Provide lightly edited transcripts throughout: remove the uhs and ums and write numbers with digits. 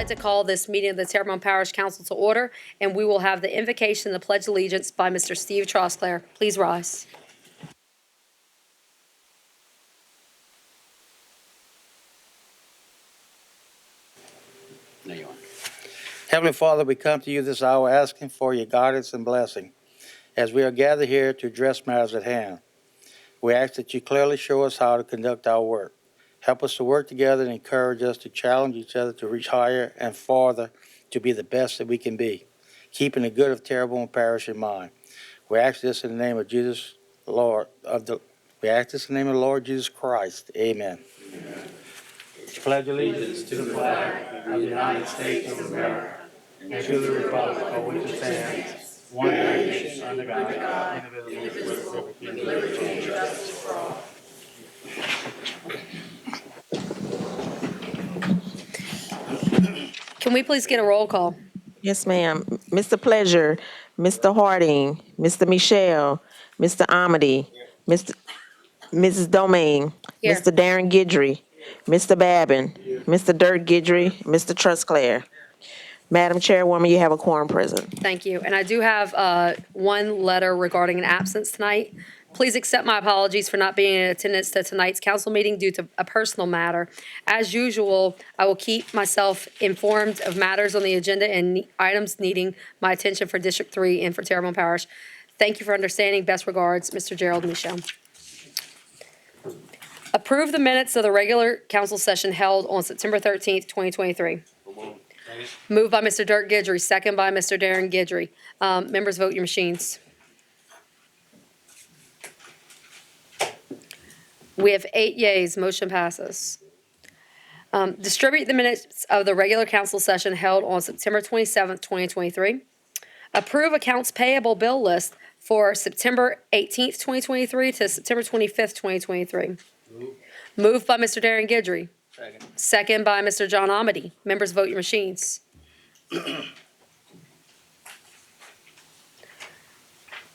like to call this meeting of the Terrebonne Parish Council to order, and we will have the invocation and the Pledge of Allegiance by Mr. Steve Trosclair. Please rise. There you are. Heavenly Father, we come to you this hour asking for your guidance and blessing as we are gathered here to address matters at hand. We ask that you clearly show us how to conduct our work. Help us to work together and encourage us to challenge each other to reach higher and farther to be the best that we can be, keeping the good of Terrebonne Parish in mind. We ask this in the name of Jesus, Lord we ask this in the name of the Lord Jesus Christ. Amen. Amen. Pledge allegiance to the flag of the United States of America and to the republic for which it stands, one nation under God, indivisible, with liberty and justice for all. Can we please get a roll call? Yes, ma'am. Mr. Pleasure, Mr. Harding, Mr. Michelle, Mr. Amity, Mrs. Domain, Here. Mr. Darren Guidry, Mr. Babin, Mr. Dirk Guidry, Mr. Trusclair. Madam Chairwoman, you have a quorum present. Thank you. And I do have one letter regarding an absence tonight. Please accept my apologies for not being in attendance to tonight's council meeting due to a personal matter. As usual, I will keep myself informed of matters on the agenda and items needing my attention for District 3 and for Terrebonne Parish. Thank you for understanding. Best regards, Mr. Gerald Michel. Approve the minutes of the regular council session held on September 13th, 2023. Moved by Mr. Dirk Guidry, second by Mr. Darren Guidry. Members, vote your machines. We have 8 yeas. Motion passes. Distribute the minutes of the regular council session held on September 27th, 2023. Approve accounts payable bill list for September 18th, 2023 to September 25th, 2023. Moved by Mr. Darren Guidry. Second by Mr. John Amity. Members, vote your machines.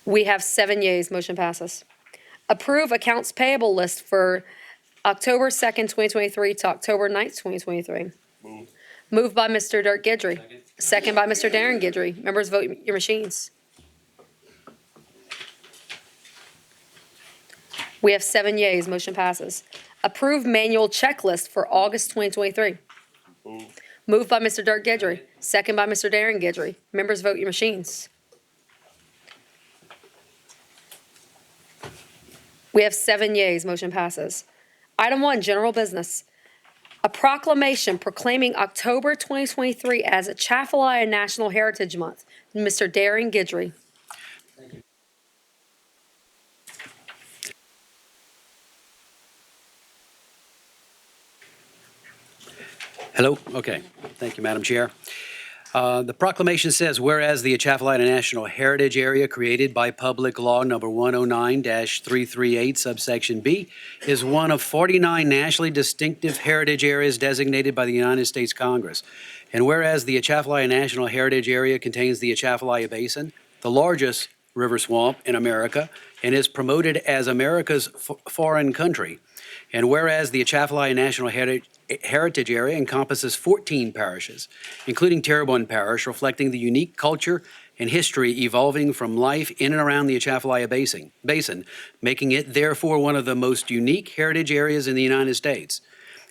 We have 7 yeas. Motion passes. Approve accounts payable list for October 2nd, 2023 to October 9th, 2023. Moved by Mr. Dirk Guidry. Second by Mr. Darren Guidry. Members, vote your machines. We have 7 yeas. Motion passes. Approve manual checklist for August 2023. Moved by Mr. Dirk Guidry. Second by Mr. Darren Guidry. Members, vote your machines. We have 7 yeas. Motion passes. Item 1, general business. A proclamation proclaiming October 2023 as Atchafalaya National Heritage Month. Mr. Darren Guidry. Hello? Okay. Thank you, Madam Chair. The proclamation says, whereas the Atchafalaya National Heritage Area created by Public Law Number 109-338, subsection B, is one of 49 nationally distinctive heritage areas designated by the United States Congress. And whereas the Atchafalaya National Heritage Area contains the Atchafalaya Basin, the largest river swamp in America, and is promoted as America's foreign country. And whereas the Atchafalaya National Heritage Area encompasses 14 parishes, including Terrebonne Parish, reflecting the unique culture and history evolving from life in and around the Atchafalaya Basin, making it therefore one of the most unique heritage areas in the United States.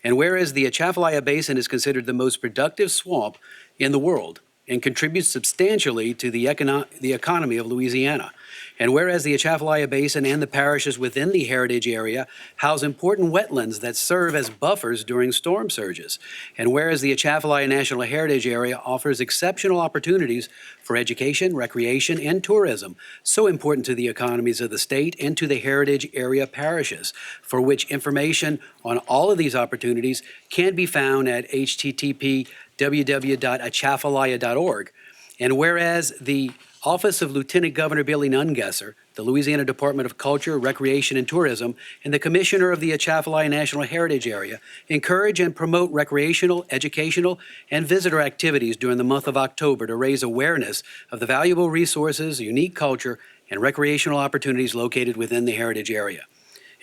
And whereas the Atchafalaya Basin is considered the most productive swamp in the world and contributes substantially to the economy of Louisiana. And whereas the Atchafalaya Basin and the parishes within the heritage area house important wetlands that serve as buffers during storm surges. And whereas the Atchafalaya National Heritage Area offers exceptional opportunities for education, recreation, and tourism, so important to the economies of the state and to the heritage area parishes, for which information on all of these opportunities can be found at http://www.atchafalaya.org. And whereas the Office of Lieutenant Governor Billy Nungesser, the Louisiana Department of Culture, Recreation, and Tourism, and the Commissioner of the Atchafalaya National Heritage Area encourage and promote recreational, educational, and visitor activities during the month of October to raise awareness of the valuable resources, unique culture, and recreational opportunities located within the heritage area.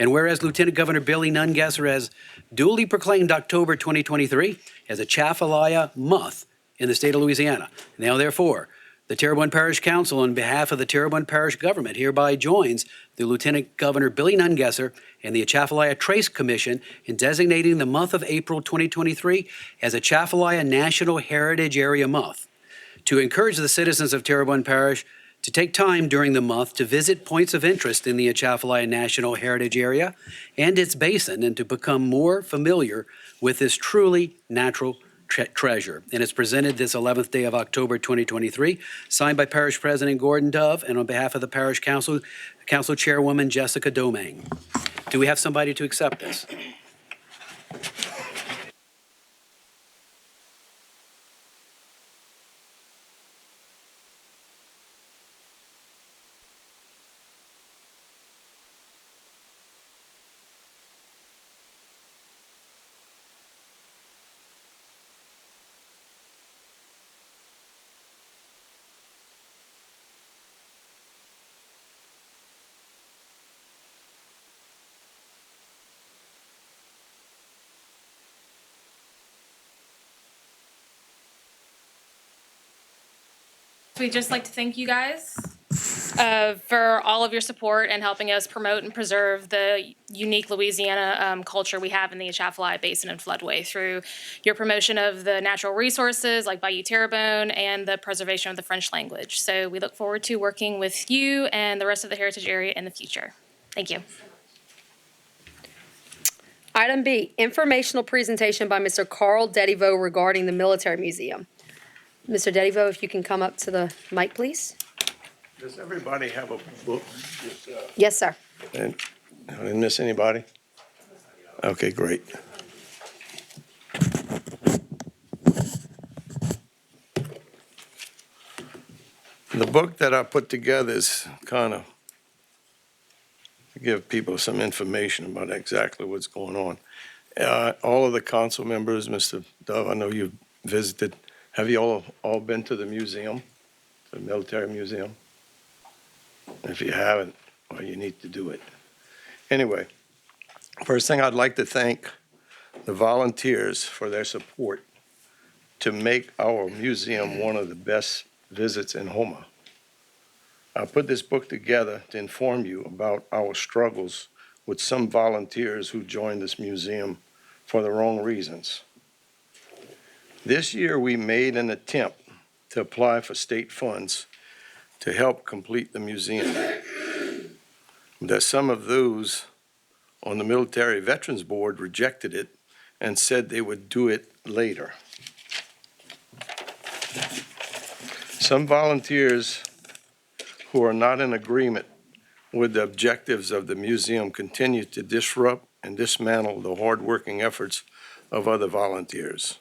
And whereas Lieutenant Governor Billy Nungesser has duly proclaimed October 2023 as a Atchafalaya month in the state of Louisiana. Now, therefore, the Terrebonne Parish Council, on behalf of the Terrebonne Parish government, hereby joins the Lieutenant Governor Billy Nungesser and the Atchafalaya Trace Commission in designating the month of April 2023 as Atchafalaya National Heritage Area Month, to encourage the citizens of Terrebonne Parish to take time during the month to visit points of interest in the Atchafalaya National Heritage Area and its basin, and to become more familiar with this truly natural treasure. And it's presented this 11th day of October 2023, signed by Parish President Gordon Dove, and on behalf of the Parish Council, Council Chairwoman Jessica Domingue. Do we have somebody to accept this? We'd just like to thank you guys for all of your support and helping us promote and preserve the unique Louisiana culture we have in the Atchafalaya Basin and floodway through your promotion of the natural resources like Bayou Terrebonne and the preservation of the French language. So we look forward to working with you and the rest of the heritage area in the future. Thank you. Item B, informational presentation by Mr. Carl Dedivo regarding the Military Museum. Mr. Dedivo, if you can come up to the mic, please. Does everybody have a book? Yes, sir. And I didn't miss anybody? Okay, great. The book that I put together is kind of to give people some information about exactly what's going on. All of the council members, Mr. Dove, I know you've visited. Have you all been to the museum, the military museum? If you haven't, well, you need to do it. Anyway, first thing I'd like to thank the volunteers for their support to make our museum one of the best visits in Houma. I put this book together to inform you about our struggles with some volunteers who joined this museum for the wrong reasons. This year, we made an attempt to apply for state funds to help complete the museum. That some of those on the Military Veterans Board rejected it and said they would do it later. Some volunteers who are not in agreement with the objectives of the museum continue to disrupt and dismantle the hardworking efforts of other volunteers.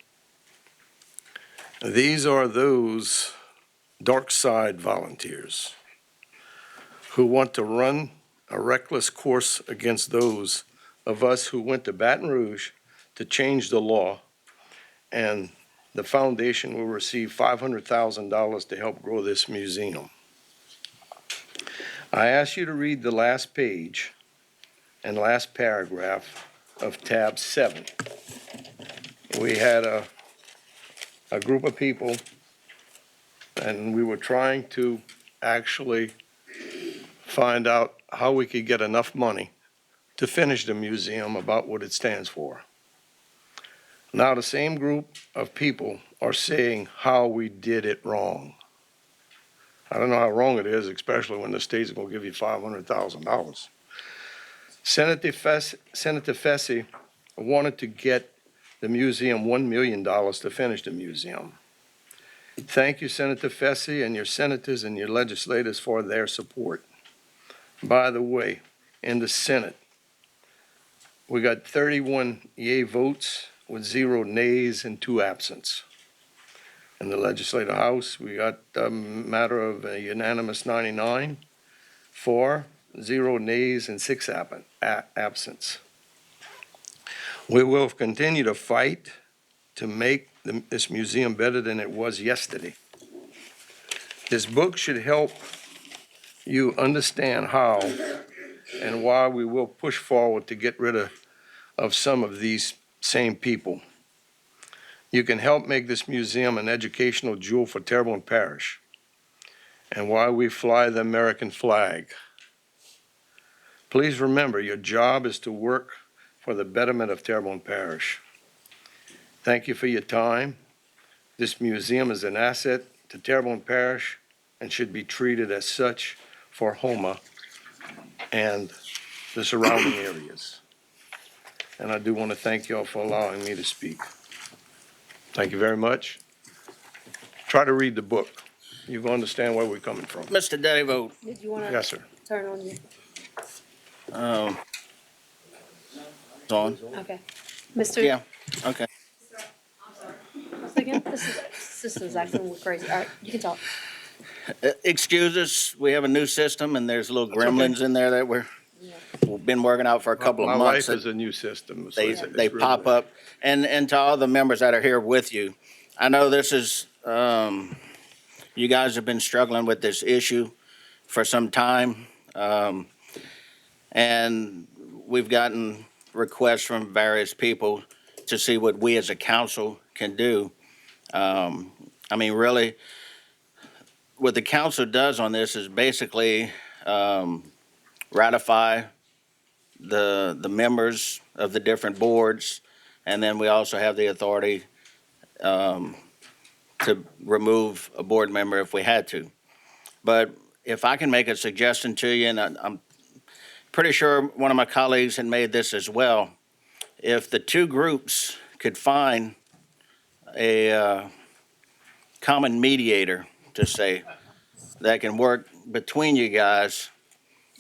These are those dark side volunteers who want to run a reckless course against those of us who went to Baton Rouge to change the law, and the foundation will receive $500,000 to help grow this museum. I ask you to read the last page and last paragraph of tab 7. We had a group of people, and we were trying to actually find out how we could get enough money to finish the museum about what it stands for. Now, the same group of people are saying how we did it wrong. I don't know how wrong it is, especially when the state's going to give you $500,000. Senator Fessy wanted to get the museum $1 million to finish the museum. Thank you, Senator Fessy, and your senators and your legislators for their support. By the way, in the Senate, we got 31 yea votes with 0 nays and 2 absents. In the Legislative House, we got a matter of a unanimous 99 for, 0 nays and 6 absents. We will continue to fight to make this museum better than it was yesterday. This book should help you understand how and why we will push forward to get rid of some of these same people. You can help make this museum an educational jewel for Terrebonne Parish, and why we fly the American flag. Please remember, your job is to work for the betterment of Terrebonne Parish. Thank you for your time. This museum is an asset to Terrebonne Parish and should be treated as such for Houma and the surrounding areas. And I do want to thank y'all for allowing me to speak. Thank you very much. Try to read the book. You'll understand where we're coming from. Mr. Dedevo, Did you want to Yes, sir. turn on you? it's on. Okay. Mr. Yeah, okay. Again, this system's acting crazy. All right, you can talk. Excuse us, we have a new system and there's little That's okay. gremlins in there that we've been working out for a couple My of months. life is a new system. So They it's really pop good. up. And to all the members that are here with you, I know this is, you guys have been struggling with this issue for some time. And we've gotten requests from various people to see what we as a council can do. I mean, really, what the council does on this is basically ratify the members of the different boards, and then we also have the authority to remove a board member if we had to. But if I can make a suggestion to you, and I'm pretty sure one of my colleagues had made this as well, if the two groups could find a common mediator, to say, that can work between you guys,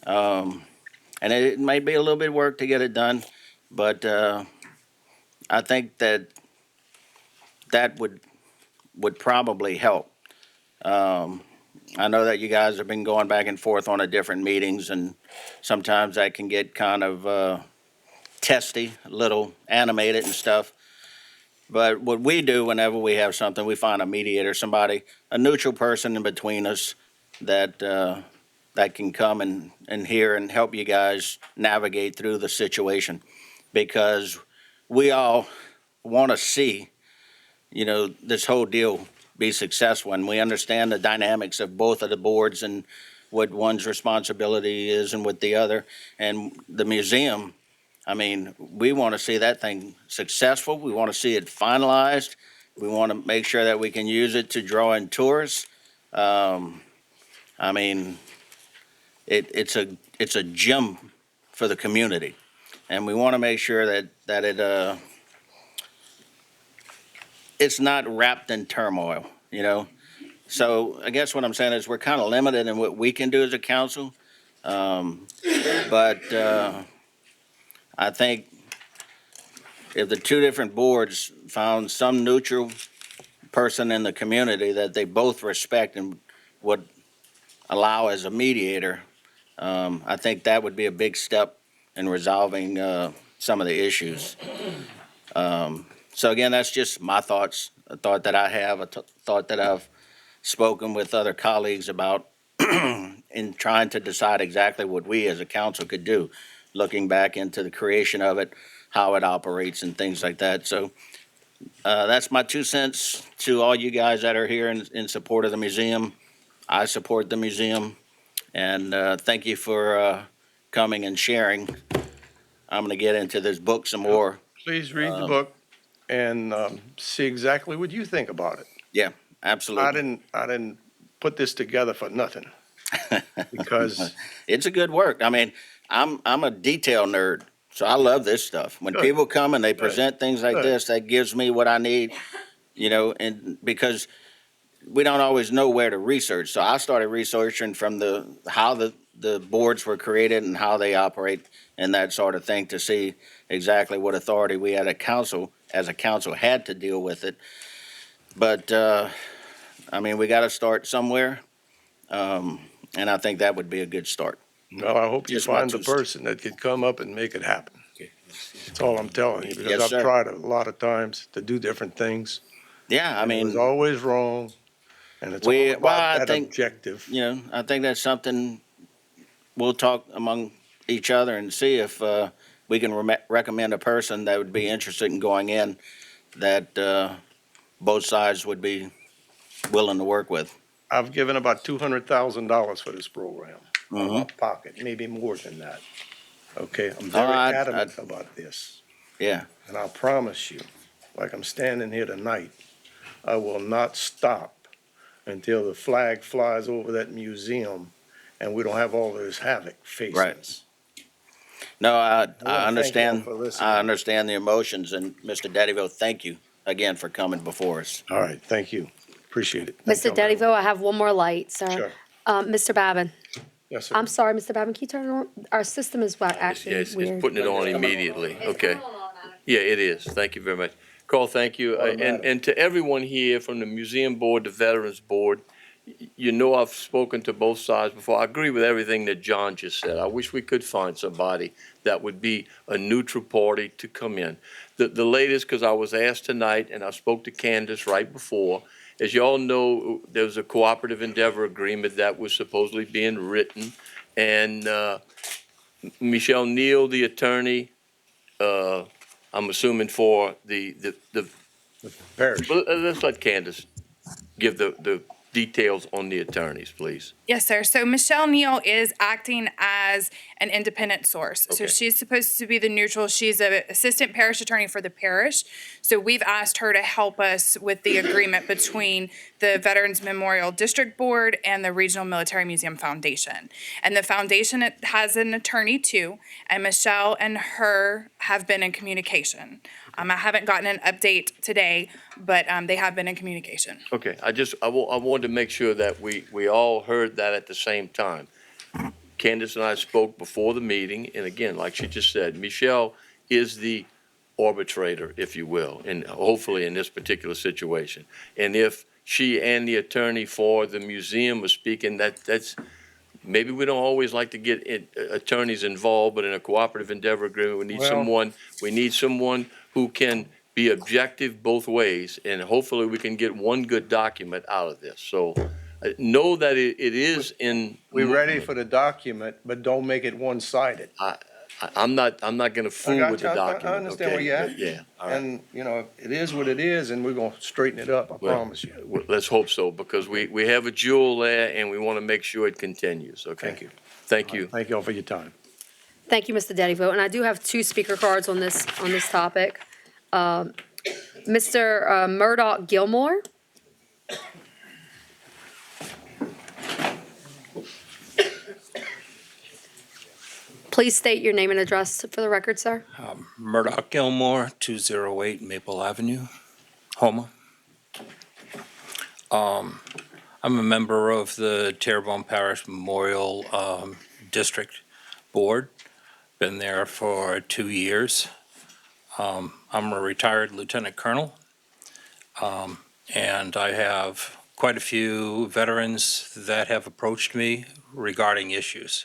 and it may be a little bit of work to get it done, but I think that would probably help. I know that you guys have been going back and forth on the different meetings, and sometimes that can get kind of testy, a little animated and stuff. But what we do whenever we have something, we find a mediator, somebody, a neutral person in between us that that can come and hear and help you guys navigate through the situation. Because we all want to see, you know, this whole deal be successful, and we understand the dynamics of both of the boards and what one's responsibility is and what the other. And the museum, I mean, we want to see that thing successful. We want to see it finalized. We want to make sure that we can use it to draw in tourists. I mean, it's a gem for the community, and we want to make sure that it's not wrapped in turmoil, you know. So I guess what I'm saying is we're kind of limited in what we can do as a council, but I think if the two different boards found some neutral person in the community that they both respect and would allow as a mediator, I think that would be a big step in resolving some of the issues. So again, that's just my thoughts, a thought that I have, a thought that I've spoken with other colleagues about in trying to decide exactly what we as a council could do, looking back into the creation of it, how it operates and things like that. So that's my 2 cents to all you guys that are here in support of the museum. I support the museum, and thank you for coming and sharing. I'm going to get into this book some more. Please read the book and see exactly what you think about it. Yeah, absolutely. I didn't put this together for nothing. Because it's a good work. I mean, I'm a detail nerd, so I love this stuff. When Good. people come and they present things like Good. this, that gives me what I need, you know, and because we don't always know where to research. So I started researching from how the boards were created and how they operate and that sort of thing to see exactly what authority we as a council had to deal with it. But, I mean, we got to start somewhere. And I think that would be a good start. well, I hope you Just my find the 2 cents. person that can come up and make it happen. That's all I'm telling you, because Yes, I've sir. tried a lot of times to do different things. Yeah, I It was mean, always wrong, and it's all I about that think, objective. you know, I think that's something we'll talk among each other and see if we can recommend a person that would be interested in going in that both sides would be willing to work with. I've given about $200,000 for this program, out of my Mhm. pocket, maybe more than that. Okay, I'm Oh, very adamant about this. Yeah, And I promise you, like I'm standing here tonight, I will not stop until the flag flies over that museum and we don't have all this havoc facing Right. us. no, I thank y'all understand, for listening. I understand the emotions, and Mr. Daddyville, thank you again for coming before us. All right, thank you. Appreciate it. Thank Mr. y'all very much. Dennyville, I have one more light, sir. Sure. Mr. Babin, Yes, sir. I'm sorry, Mr. Babin, can you turn it on? Our system is actually It's weird. putting it on immediately, okay. Yeah, it is. Thank you very much. Carl, thank you. And to everyone here, from the Museum Board, the Veterans Board, you know I've spoken to both sides before. I agree with everything that John just said. I wish we could find somebody that would be a neutral party to come in. The latest, because I was asked tonight, and I spoke to Candace right before, as you all know, there was a cooperative endeavor agreement that was supposedly being written, and Michelle Neal, the attorney, I'm assuming for the Parish. well, let's let Candace give the details on the attorneys, please. Yes, sir. So Michelle Neal is acting as an independent source. So Okay. she's supposed to be the neutral. She's an assistant parish attorney for the parish. So we've asked her to help us with the agreement between the Veterans Memorial District Board and the Regional Military Museum Foundation. And the foundation has an attorney too, and Michelle and her have been in communication. I haven't gotten an update today, but they have been in communication. Okay, I wanted to make sure that we all heard that at the same time. Candace and I spoke before the meeting, and again, like she just said, Michelle is the arbitrator, if you will, and hopefully in this particular situation. And if she and the attorney for the museum are speaking, that's, maybe we don't always like to get attorneys involved, but in a cooperative endeavor agreement, we need someone who can be objective both ways, and hopefully we can get one good document out of this. So know that it is in. We're ready for the document, but don't make it one-sided. I'm not gonna fool got with you. the I document, understand okay? where you're at. Yeah, all right. And, you know, it is what it is, and we're gonna straighten it up, I Well, promise you. Well, let's hope so, because we have a jewel there, and we want to make sure it continues, okay? Thank you. Thank you. Thank y'all for your time. Thank you, Mr. Dennyville. And I do have two speaker cards on this topic. Mr. Murdoch Gilmore. Please state your name and address for the record, sir. Murdoch Gilmore, 208 Maple Avenue, Houma. I'm a member of the Terrebonne Parish Memorial District Board. Been there for 2 years. I'm a retired lieutenant colonel, and I have quite a few veterans that have approached me regarding issues.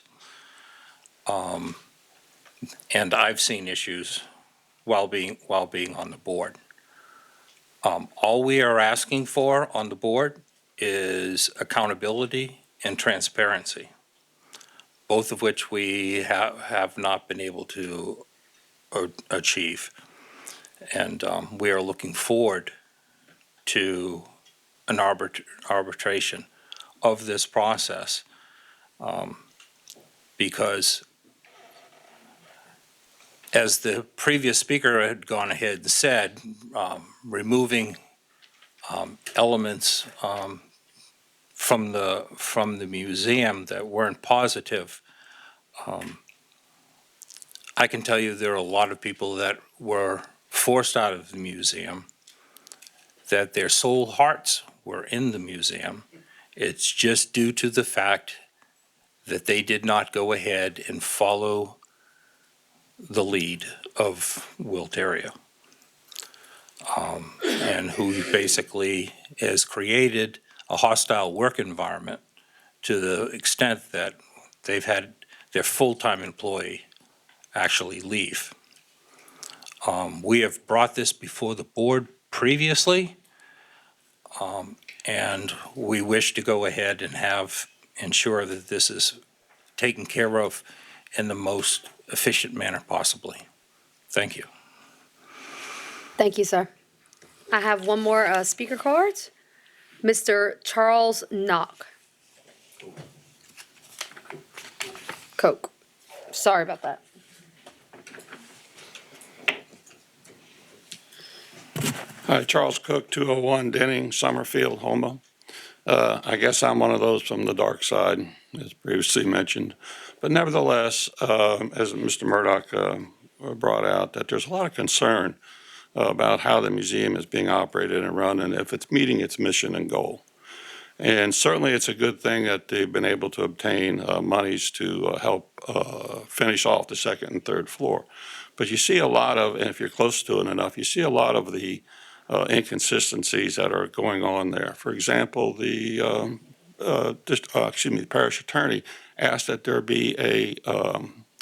And I've seen issues while being on the board. All we are asking for on the board is accountability and transparency, both of which we have not been able to achieve. And we are looking forward to an arbitration of this process, because as the previous speaker had gone ahead and said, removing elements from the museum that weren't positive, I can tell you there are a lot of people that were forced out of the museum, that their soul hearts were in the museum. It's just due to the fact that they did not go ahead and follow the lead of Will Terrio, and who basically has created a hostile work environment to the extent that they've had their full-time employee actually leave. We have brought this before the board previously, and we wish to go ahead and ensure that this is taken care of in the most efficient manner possibly. Thank you. Thank you, sir. I have one more speaker card. Mr. Charles Knock. Coke. Sorry about that. Hi, Charles Cook, 201 Denning, Summerfield, Houma. I guess I'm one of those from the dark side, as previously mentioned. But nevertheless, as Mr. Murdoch brought out, that there's a lot of concern about how the museum is being operated and run and if it's meeting its mission and goal. And certainly it's a good thing that they've been able to obtain monies to help finish off the second and third floor. But you see a lot of, and if you're close to it enough, you see a lot of the inconsistencies that are going on there. For example, the parish attorney asked that there be a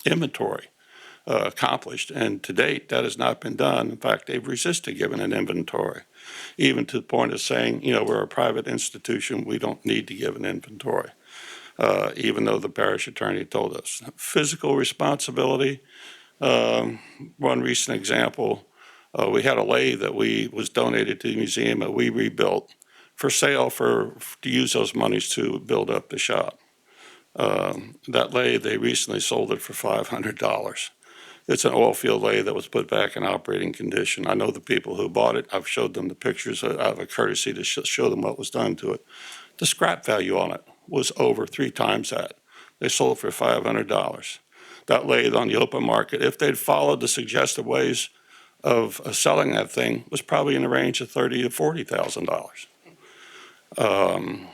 inventory accomplished, and to date that has not been done. In fact, they've resisted giving an inventory, even to the point of saying, we're a private institution, we don't need to give an inventory, even though the parish attorney told us. Physical responsibility, one recent example, we had a lathe that was donated to the museum that we rebuilt for sale to use those monies to build up the shop. That lathe, they recently sold it for $500. It's an oil field lathe that was put back in operating condition. I know the people who bought it. I've showed them the pictures. I have a courtesy to show them what was done to it. The scrap value on it was over 3 times that. They sold it for $500. That lathe on the open market, if they'd followed the suggested ways of selling that thing, was probably in the range of $30,000 to $40,000.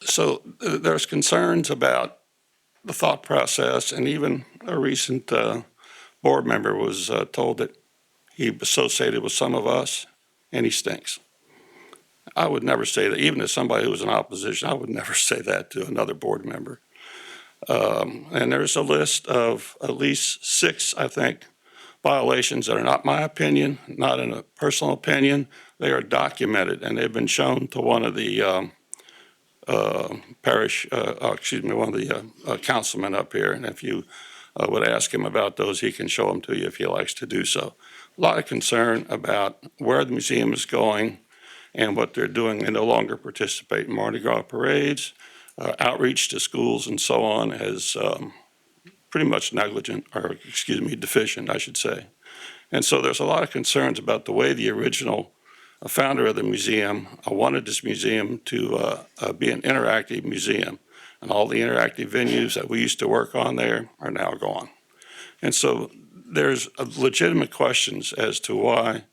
So there's concerns about the thought process, and even a recent board member was told that he associated with some of us and he stinks. I would never say that, even as somebody who was in opposition, I would never say that to another board member. And there's a list of at least 6, I think, violations that are not my opinion, not in a personal opinion. They are documented, and they've been shown to one of the one of the councilmen up here. And if you would ask him about those, he can show them to you if he likes to do so. A lot of concern about where the museum is going and what they're doing. They no longer participate in Mardi Gras parades. Outreach to schools and so on is pretty much deficient, I should say. And so there's a lot of concerns about the way the original founder of the museum wanted this museum to be an interactive museum. And all the interactive venues that we used to work on there are now gone. And so there's legitimate questions as to why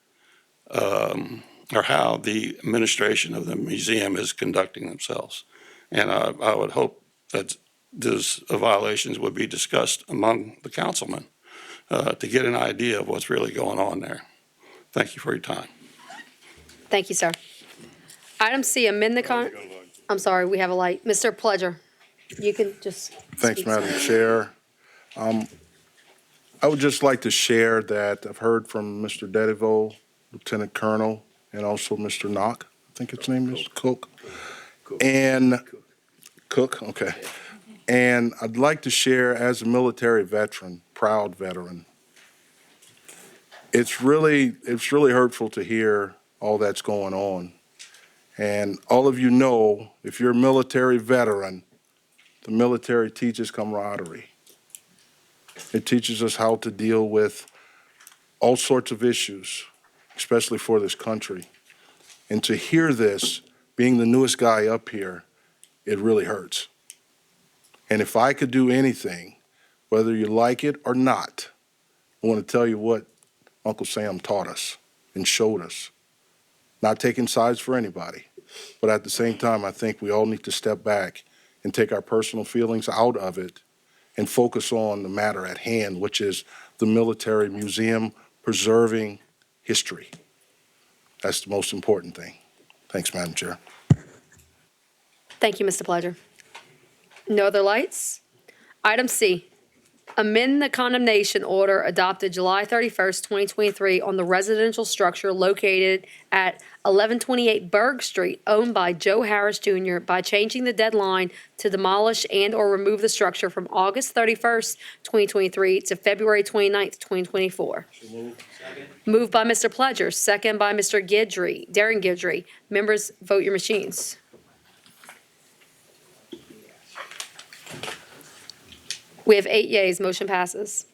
or how the administration of the museum is conducting themselves. And I would hope that those violations would be discussed among the councilmen to get an idea of what's really going on there. Thank you for your time. Thank you, sir. Item C, amend the I'm sorry, we have a light. Mr. Pledger, you can just. Thanks, speak, Madam sir. Chair. I would just like to share that I've heard from Mr. Dedivo, Lieutenant Colonel, and also Mr. Knock, I think his name is, Cook. And Cook, okay. And I'd like to share, as a military veteran, proud veteran, it's really hurtful to hear all that's going on. And all of you know, if you're a military veteran, the military teaches camaraderie. It teaches us how to deal with all sorts of issues, especially for this country. And to hear this, being the newest guy up here, it really hurts. And if I could do anything, whether you like it or not, I want to tell you what Uncle Sam taught us and showed us. Not taking sides for anybody, but at the same time, I think we all need to step back and take our personal feelings out of it and focus on the matter at hand, which is the military museum preserving history. That's the most important thing. Thanks, Madam Chair. Thank you, Mr. Pledger. No other lights? Item C, amend the condemnation order adopted July 31st, 2023 on the residential structure located at 1128 Berg Street, owned by Joe Harris Jr., by changing the deadline to demolish and/or remove the structure from August 31st, 2023 to February 29th, 2024. Moved by Mr. Pledger, second by Mr. Guidry, Darren Guidry. Members, vote your machines. We have 8 yeas, motion passes.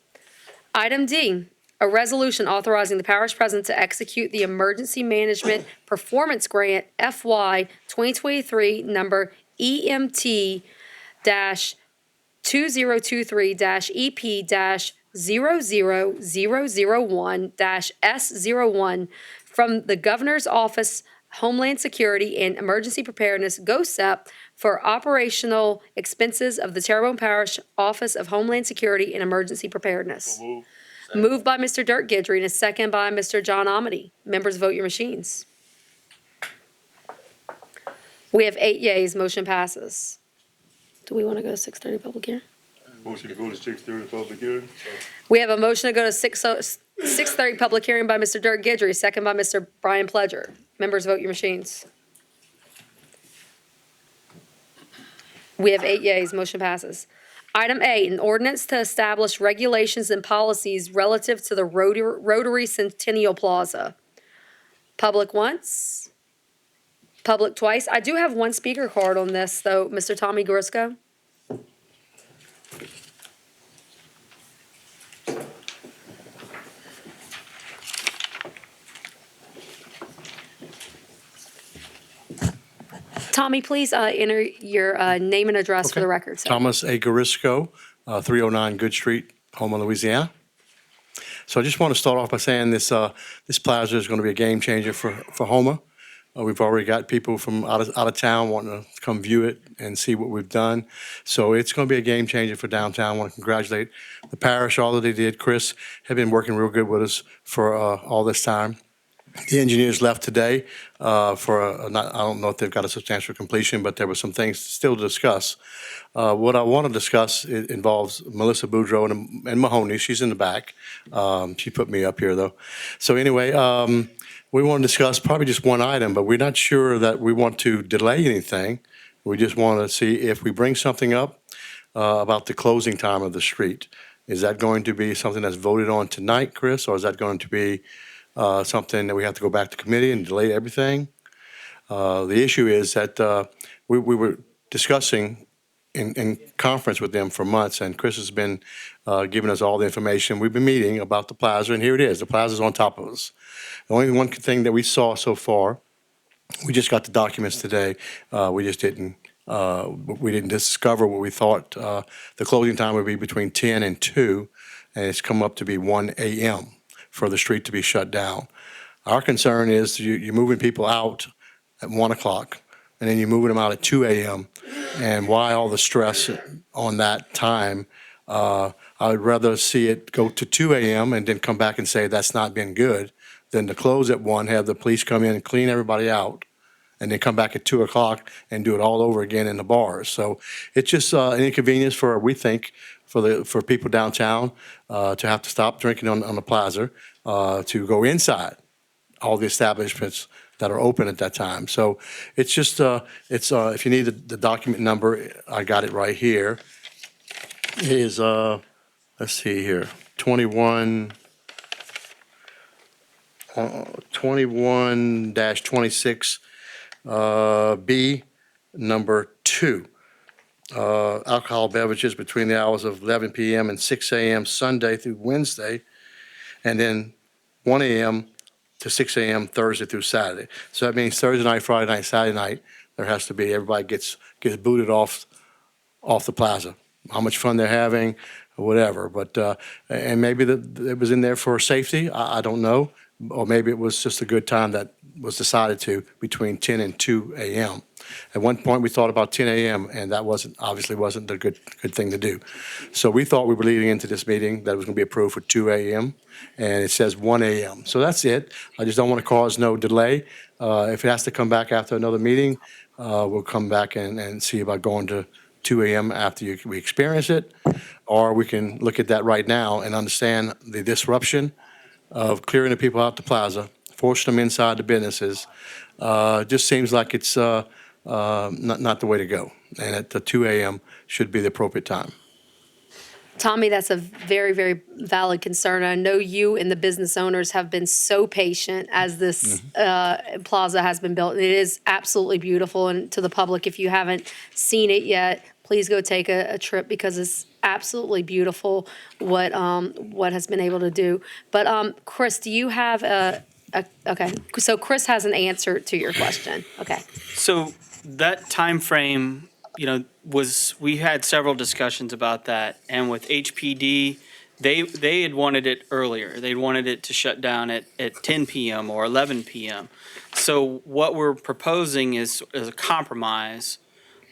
Item D, a resolution authorizing the parish president to execute the Emergency Management Performance Grant FY 2023 number EMT-2023-EP-00001-S01 from the Governor's Office Homeland Security and Emergency Preparedness, GOSEP, for operational expenses of the Terrebonne Parish Office of Homeland Security and Emergency Preparedness. Moved by Mr. Dirk Gidry and a second by Mr. John Amity. Members, vote your machines. We have 8 yeas, motion passes. Do we want to go to 6:30 public hearing? Motion to go to 6:30 public hearing? We have a motion to go to 6:30 public hearing by Mr. Dirk Gidry, second by Mr. Brian Pledger. Members, vote your machines. We have 8 yeas, motion passes. Item A, an ordinance to establish regulations and policies relative to the Rotary Centennial Plaza. Public once, public twice. I do have one speaker card on this, though, Mr. Tommy Grisco. Tommy, please enter your name and address for the record. sir. Thomas A. Garisco, 309 Good Street, Houma, Louisiana. So I just want to start off by saying this plaza is going to be a game changer for Houma. We've already got people from out of town wanting to come view it and see what we've done. So it's going to be a game changer for downtown. I want to congratulate the parish, all that they did. Chris had been working real good with us for all this time. The engineers left today I don't know if they've got a substantial completion, but there were some things still to discuss. What I want to discuss involves Melissa Boudreau and Mahoney. She's in the back. She put me up here, though. So anyway, we want to discuss probably just one item, but we're not sure that we want to delay anything. We just want to see if we bring something up about the closing time of the street. Is that going to be something that's voted on tonight, Chris, or is that going to be something that we have to go back to committee and delay everything? The issue is that we were discussing in conference with them for months, and Chris has been giving us all the information. We've been meeting about the plaza, and here it is. The plaza's on top of us. The only one thing that we saw so far, we just got the documents today. We didn't discover what we thought the closing time would be between 10 and 2, and it's come up to be 1 a.m. for the street to be shut down. Our concern is you're moving people out at 1 o'clock, and then you're moving them out at 2 a.m. And why all the stress on that time? I would rather see it go to 2 a.m. and then come back and say that's not been good than to close at 1, have the police come in and clean everybody out, and then come back at 2 o'clock and do it all over again in the bars. So it's just an inconvenience we think, for people downtown to have to stop drinking on the plaza, to go inside all the establishments that are open at that time. So it's just, if you need the document number, I got it right here. It is, let's see here, 21-26 B, number 2. Alcohol beverages between the hours of 11 p.m. and 6 a.m. Sunday through Wednesday, and then 1 a.m. to 6 a.m. Thursday through Saturday. So that means Thursday night, Friday night, Saturday night, there has to be, everybody gets booted off the plaza. How much fun they're having, or whatever. But and maybe it was in there for safety. I don't know, or maybe it was just a good time that was decided to between 10 and 2 a.m. At one point, we thought about 10 a.m., and that obviously wasn't the good thing to do. So we thought we were leading into this meeting that it was going to be approved for 2 a.m., and it says 1 a.m. So that's it. I just don't want to cause no delay. If it has to come back after another meeting, we'll come back and see about going to 2 a.m. after we experience it, or we can look at that right now and understand the disruption of clearing the people out the plaza, forcing them inside the businesses. Just seems like it's not the way to go. And at the 2 a.m. should be the appropriate time. Tommy, that's a very, very valid concern. I know you and the business owners have been so patient as this plaza has been built. It is absolutely beautiful, and to the public, if you haven't seen it yet, please go take a trip because it's absolutely beautiful what has been able to do. But Chris, do you have okay? So Chris has an answer to your question. Okay. So that time frame, we had several discussions about that, and with HPD, they had wanted it earlier. They wanted it to shut down at 10 p.m. or 11 p.m. So what we're proposing is a compromise,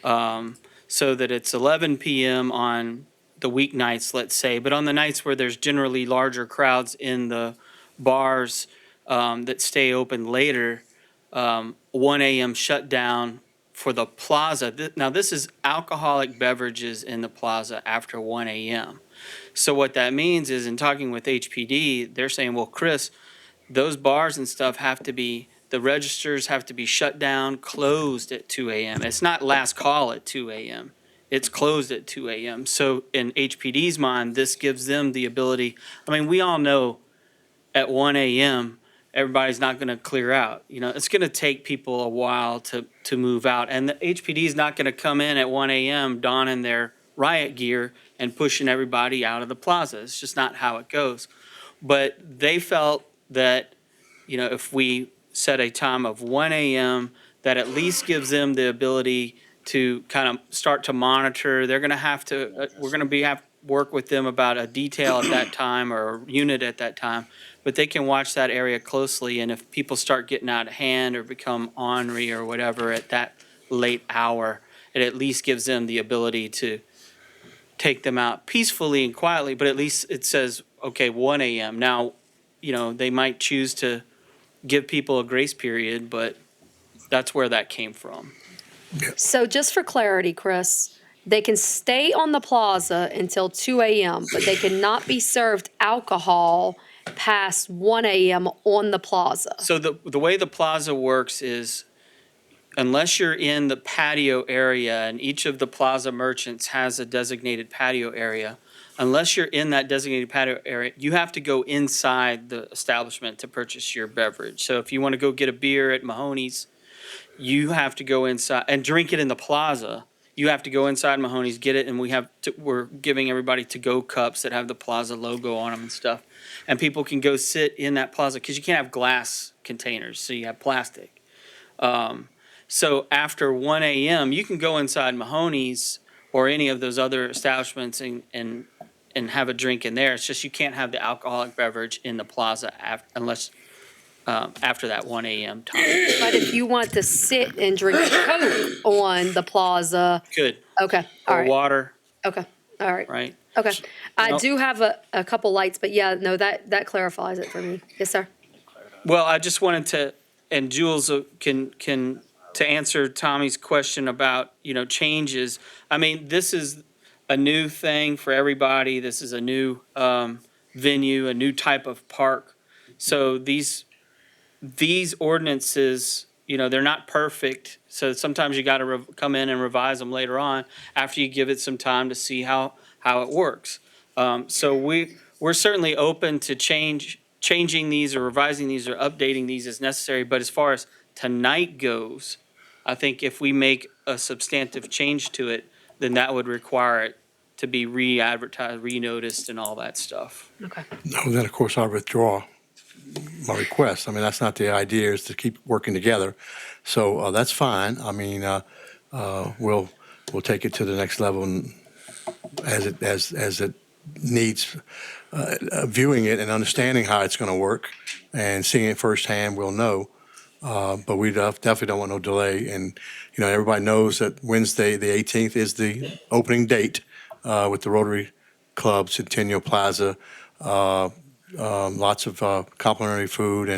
so that it's 11 p.m. on the weeknights, let's say, but on the nights where there's generally larger crowds in the bars that stay open later, 1 a.m. shutdown for the plaza. Now, this is alcoholic beverages in the plaza after 1 a.m. So what that means is, in talking with HPD, they're saying, well, Chris, those bars and stuff the registers have to be shut down, closed at 2 a.m. It's not last call at 2 a.m. It's closed at 2 a.m. So in HPD's mind, this gives them the ability, we all know at 1 a.m., everybody's not going to clear out. It's going to take people a while to move out. And the HPD is not going to come in at 1 a.m. donning their riot gear and pushing everybody out of the plaza. It's just not how it goes. But they felt that, if we set a time of 1 a.m., that at least gives them the ability to kind of start to monitor. They're going to have to, we're going to have work with them about a detail at that time or a unit at that time. But they can watch that area closely, and if people start getting out of hand or become ornery or whatever at that late hour, it at least gives them the ability to take them out peacefully and quietly, but at least it says, okay, 1 a.m. Now, they might choose to give people a grace period, but that's where that came from. So just for clarity, Chris, they can stay on the plaza until 2 a.m., but they cannot be served alcohol past 1 a.m. on the plaza. So the way the plaza works is, unless you're in the patio area, and each of the plaza merchants has a designated patio area, unless you're in that designated patio area, you have to go inside the establishment to purchase your beverage. So if you want to go get a beer at Mahoney's, you have to go inside and drink it in the plaza. You have to go inside Mahoney's, get it, and we're giving everybody to-go cups that have the plaza logo on them and stuff. And people can go sit in that plaza, because you can't have glass containers, so you have plastic. So after 1 a.m., you can go inside Mahoney's or any of those other establishments and have a drink in there. It's just you can't have the alcoholic beverage in the plaza unless after that 1 a.m. time. But if you want to sit and drink a Coke on the plaza, Good. okay, all Or right. water, Okay, all right. right? Okay. I No. do have a couple lights, but yeah, no, that clarifies it for me. Yes, sir. Well, I just wanted to, and Jules can to answer Tommy's question about, changes. This is a new thing for everybody. This is a new venue, a new type of park. So these ordinances, they're not perfect. So sometimes you got to come in and revise them later on after you give it some time to see how it works. So we're certainly open to changing these or revising these or updating these as necessary. But as far as tonight goes, I think if we make a substantive change to it, then that would require it to be re-advertised, re-noticed, and all that stuff. Okay. No, then, of course, I'll withdraw my request. That's not the idea, is to keep working together. So that's fine. We'll take it to the next level and as it needs viewing it and understanding how it's going to work and seeing it firsthand, we'll know. But we definitely don't want no delay. And, everybody knows that Wednesday, the 18th, is the opening date with the Rotary Club, Centennial Plaza. Lots of complimentary food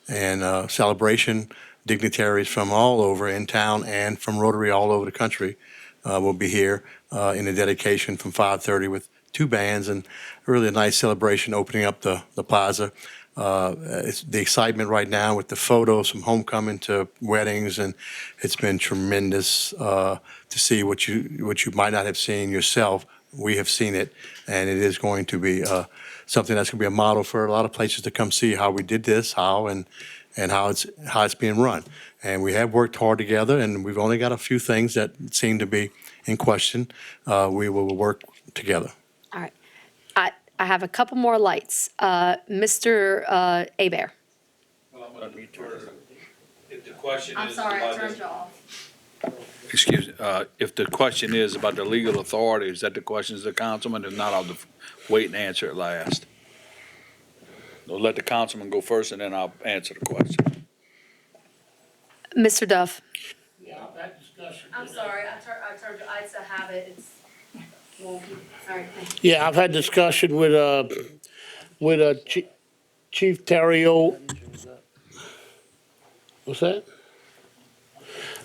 and celebration dignitaries from all over in town and from Rotary all over the country will be here in a dedication from 5:30 with two bands and really a nice celebration opening up the plaza. It's the excitement right now with the photos from homecoming to weddings, and it's been tremendous to see what you might not have seen yourself. We have seen it, and it is going to be something that's going to be a model for a lot of places to come see how we did this, and how it's being run. And we have worked hard together, and we've only got a few things that seem to be in question. We will work together. All right. I have a couple more lights. Mr. Abear. If the question I'm is sorry, I about turned the- you off. Excuse me, if the question is about the legal authority, is that the question of the councilman? If not, I'll wait and answer it last. We'll let the councilman go first, and then I'll answer the question. Mr. Duff. Yeah, I've had discussion. I'm sorry, I turned you, it's a habit, it's wonky. All right, thank you. Yeah, I've had discussion with Chief Terrio. What's that?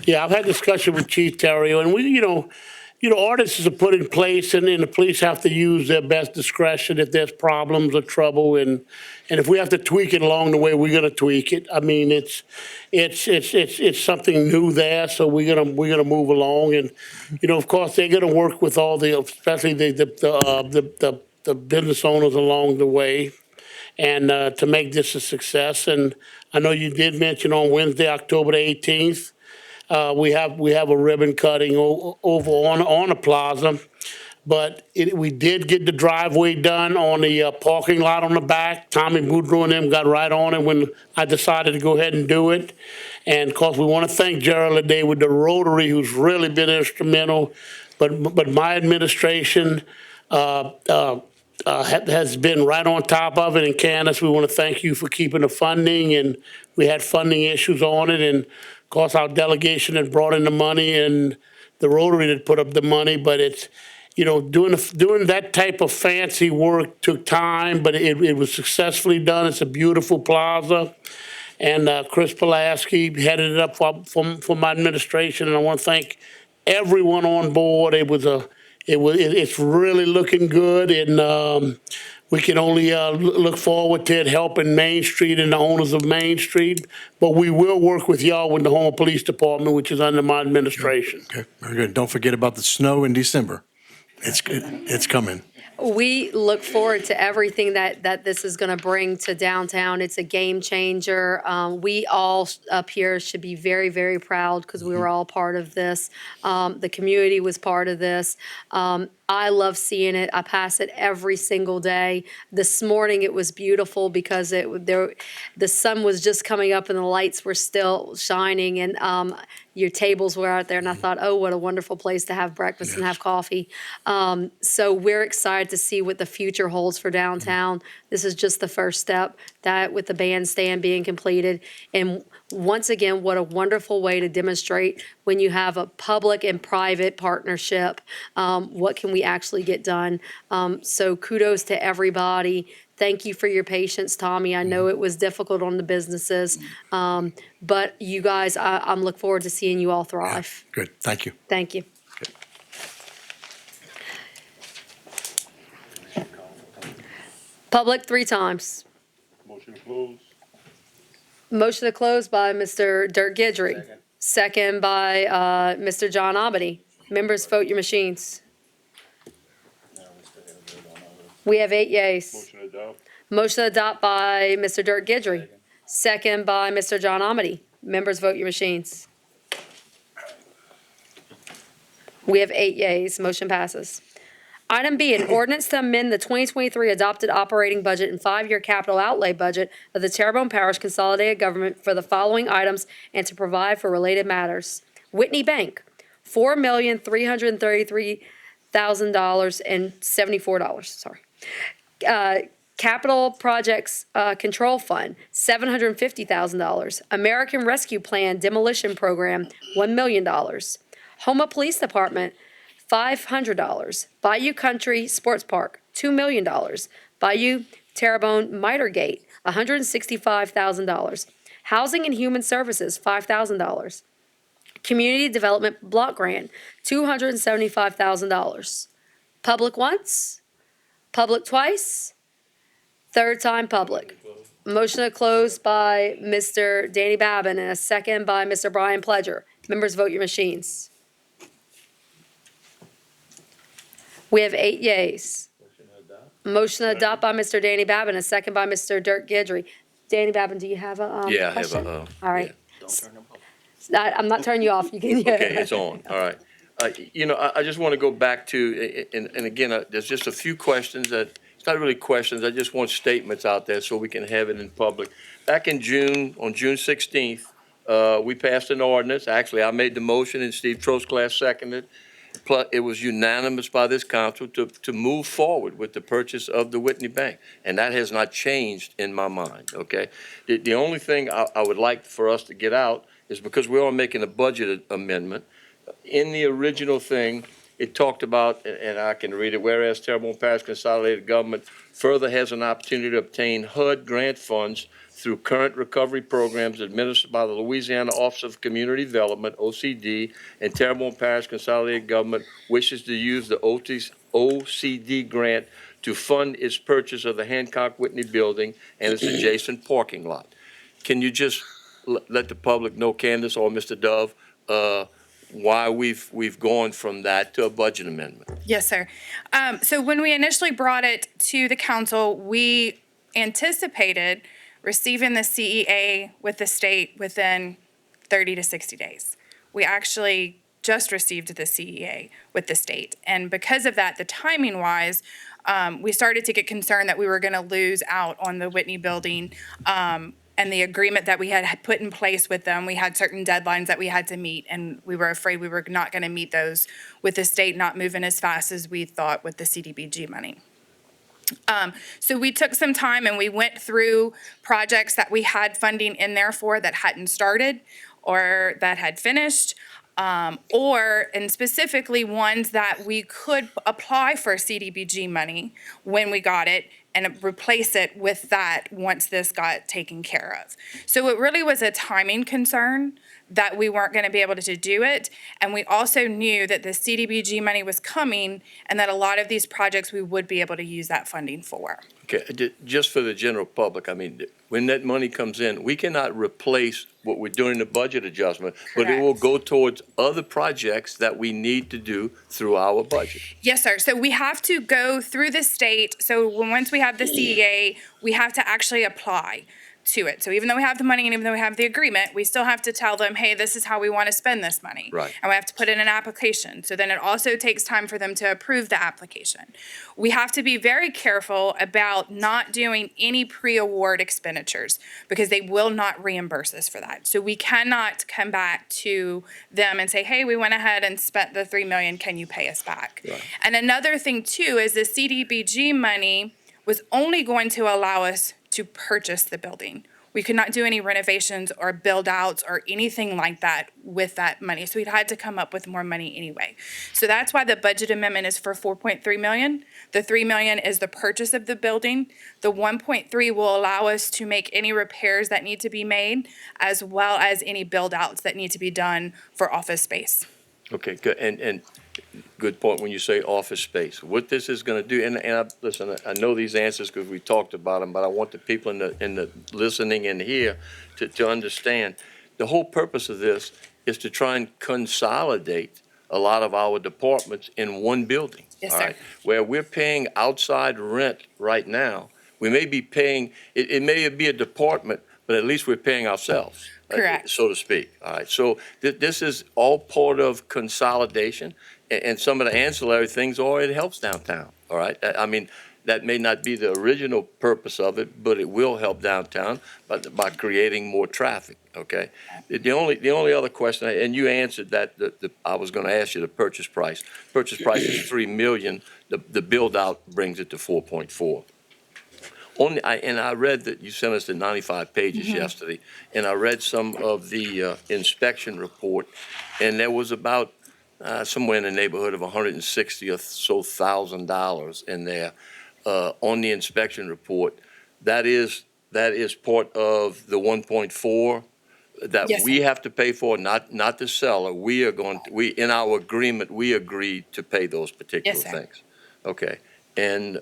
Yeah, I've had discussion with Chief Terrio, and we, ordinances are put in place, and then the police have to use their best discretion if there's problems or trouble, and if we have to tweak it along the way, we're gonna tweak it. I mean, it's something new there, so we're gonna move along, and of course they're gonna work with all especially the business owners along the way, and to make this a success. And I know you did mention on Wednesday, October the 18th. We have a ribbon cutting over on the plaza, but we did get the driveway done on the parking lot on the back. Tommy Boudreaux and them got right on it when I decided to go ahead and do it. And of course, we want to thank Gerald today with the Rotary, who's really been instrumental. But my administration has been right on top of it. And Candace, we want to thank you for keeping the funding, and we had funding issues on it, and of course, our delegation had brought in the money, and the Rotary had put up the money, but it's, doing that type of fancy work took time, but it was successfully done. It's a beautiful plaza. And Chris Pulaski headed it up for my administration, and I want to thank everyone on board. It's really looking good, and we can only look forward to it helping Main Street and the owners of Main Street. But we will work with y'all with the Houma Police Department, which is under my administration. Okay, very good. Don't forget about the snow in December. It's coming. We look forward to everything that this is going to bring to downtown. It's a game changer. We all up here should be very, very proud because we were all part of this. The community was part of this. I love seeing it. I pass it every single day. This morning it was beautiful because the sun was just coming up and the lights were still shining, and your tables were out there, and I thought, oh, what a wonderful place to have breakfast and have coffee. So we're excited to see what the future holds for downtown. This is just the first step, that with the bandstand being completed. And once again, what a wonderful way to demonstrate when you have a public and private partnership, what can we actually get done. So kudos to everybody. Thank you for your patience, Tommy. I know it was difficult on the businesses, but you guys, I'm looking forward to seeing you all thrive. Yeah, good. Thank you. Thank you. Public 3 times. Motion to close. Motion to close by Mr. Dirk Gidry. Second by Mr. John Abadi. Members, vote your machines. We have 8 yeas. Motion to adopt. Motion to adopt by Mr. Dirk Gidry. Second by Mr. John Amity. Members, vote your machines. We have 8 yeas. Motion passes. Item B, an ordinance to amend the 2023 adopted operating budget and 5-year capital outlay budget of the Terrebonne Parish Consolidated Government for the following items and to provide for related matters. Whitney Bank, $4,333,074. Sorry. Capital Projects Control Fund, $750,000. American Rescue Plan Demolition Program, $1 million. Houma Police Department, $500. Bayou Country Sports Park, $2 million. Bayou Terrebonne Miter Gate, $165,000. Housing and Human Services, $5,000. Community Development Block Grant, $275,000. Public once, public twice, third time public. Motion to close by Mr. Danny Babin and a second by Mr. Brian Pledger. Members, vote your machines. We have 8 yeas. Motion to adopt by Mr. Danny Babin, a second by Mr. Dirk Gidry. Danny Babin, do you have a Yeah, I have question? a, All right. Don't turn them off. I'm not turning you off. You can. okay, it's on, all right. I just want to go back to, and again, there's just a few questions that, it's not really questions, I just want statements out there so we can have it in public. Back in June, on June 16th, we passed an ordinance, actually, I made the motion and Steve Trosclair seconded. Plus, it was unanimous by this council to move forward with the purchase of the Whitney Bank, and that has not changed in my mind, okay? The only thing I would like for us to get out is because we are making a budget amendment. In the original thing, it talked about, and I can read it, whereas Terrebonne Parish Consolidated Government further has an opportunity to obtain HUD grant funds through current recovery programs administered by the Louisiana Office of Community Development, OCD, and Terrebonne Parish Consolidated Government wishes to use the OCD grant to fund its purchase of the Hancock Whitney Building and its adjacent parking lot. Can you just let the public know, Candace or Mr. Dove, why we've gone from that to a budget amendment? Yes, sir. So when we initially brought it to the council, we anticipated receiving the CEA with the state within 30 to 60 days. We actually just received the CEA with the state. And because of that, the timing wise, we started to get concerned that we were going to lose out on the Whitney building and the agreement that we had put in place with them. We had certain deadlines that we had to meet, and we were afraid we were not going to meet those with the state not moving as fast as we thought with the CDBG money. So we took some time and we went through projects that we had funding in there for that hadn't started or that had finished, and specifically ones that we could apply for CDBG money when we got it and replace it with that once this got taken care of. So it really was a timing concern that we weren't going to be able to do it. And we also knew that the CDBG money was coming and that a lot of these projects we would be able to use that funding for. Okay, just for the general public, I mean, when that money comes in, we cannot replace what we're doing in the budget adjustment, but it will go towards other projects that we need to do through our budget. Yes, sir. So we have to go through the state. So once we have the CEA, we have to actually apply to it. So even though we have the money and even though we have the agreement, we still have to tell them, hey, this is how we want to spend this money. Right. And we have to put in an application. So then it also takes time for them to approve the application. We have to be very careful about not doing any pre-award expenditures because they will not reimburse us for that. So we cannot come back to them and say, hey, we went ahead and spent the $3 million, can you pay us back? Right. And another thing too is the CDBG money was only going to allow us to purchase the building. We could not do any renovations or build outs or anything like that with that money. So we'd had to come up with more money anyway. So that's why the budget amendment is for $4.3 million. The $3 million is the purchase of the building. The $1.3 will allow us to make any repairs that need to be made, as well as any build outs that need to be done for office space. Okay, good, and good point when you say office space. What this is gonna do, listen, I know these answers because we talked about them, but I want the people in the listening in here to understand. The whole purpose of this is to try and consolidate a lot of our departments in one building. Yes, all sir. right? Where we're paying outside rent right now, we may be paying, it may be a department, but at least we're paying ourselves. Correct. So to speak. All right. So this is all part of consolidation, and some of the ancillary things are it helps downtown. All right. I mean, that may not be the original purpose of it, but it will help downtown by creating more traffic. Okay. The only other question, and you answered that. I was going to ask you the purchase price. Purchase price is $3 million. The build out brings it to 4.4. And I read that you sent us the 95 pages yesterday, and I read some of the inspection report, and there was about somewhere in the neighborhood of $160,000 or so in there on the inspection report. That is part of the 1.4 that Yes, we sir. have to pay for, not the seller. We are going, in our agreement, we agreed to pay those particular Yes, sir. things. Okay, and,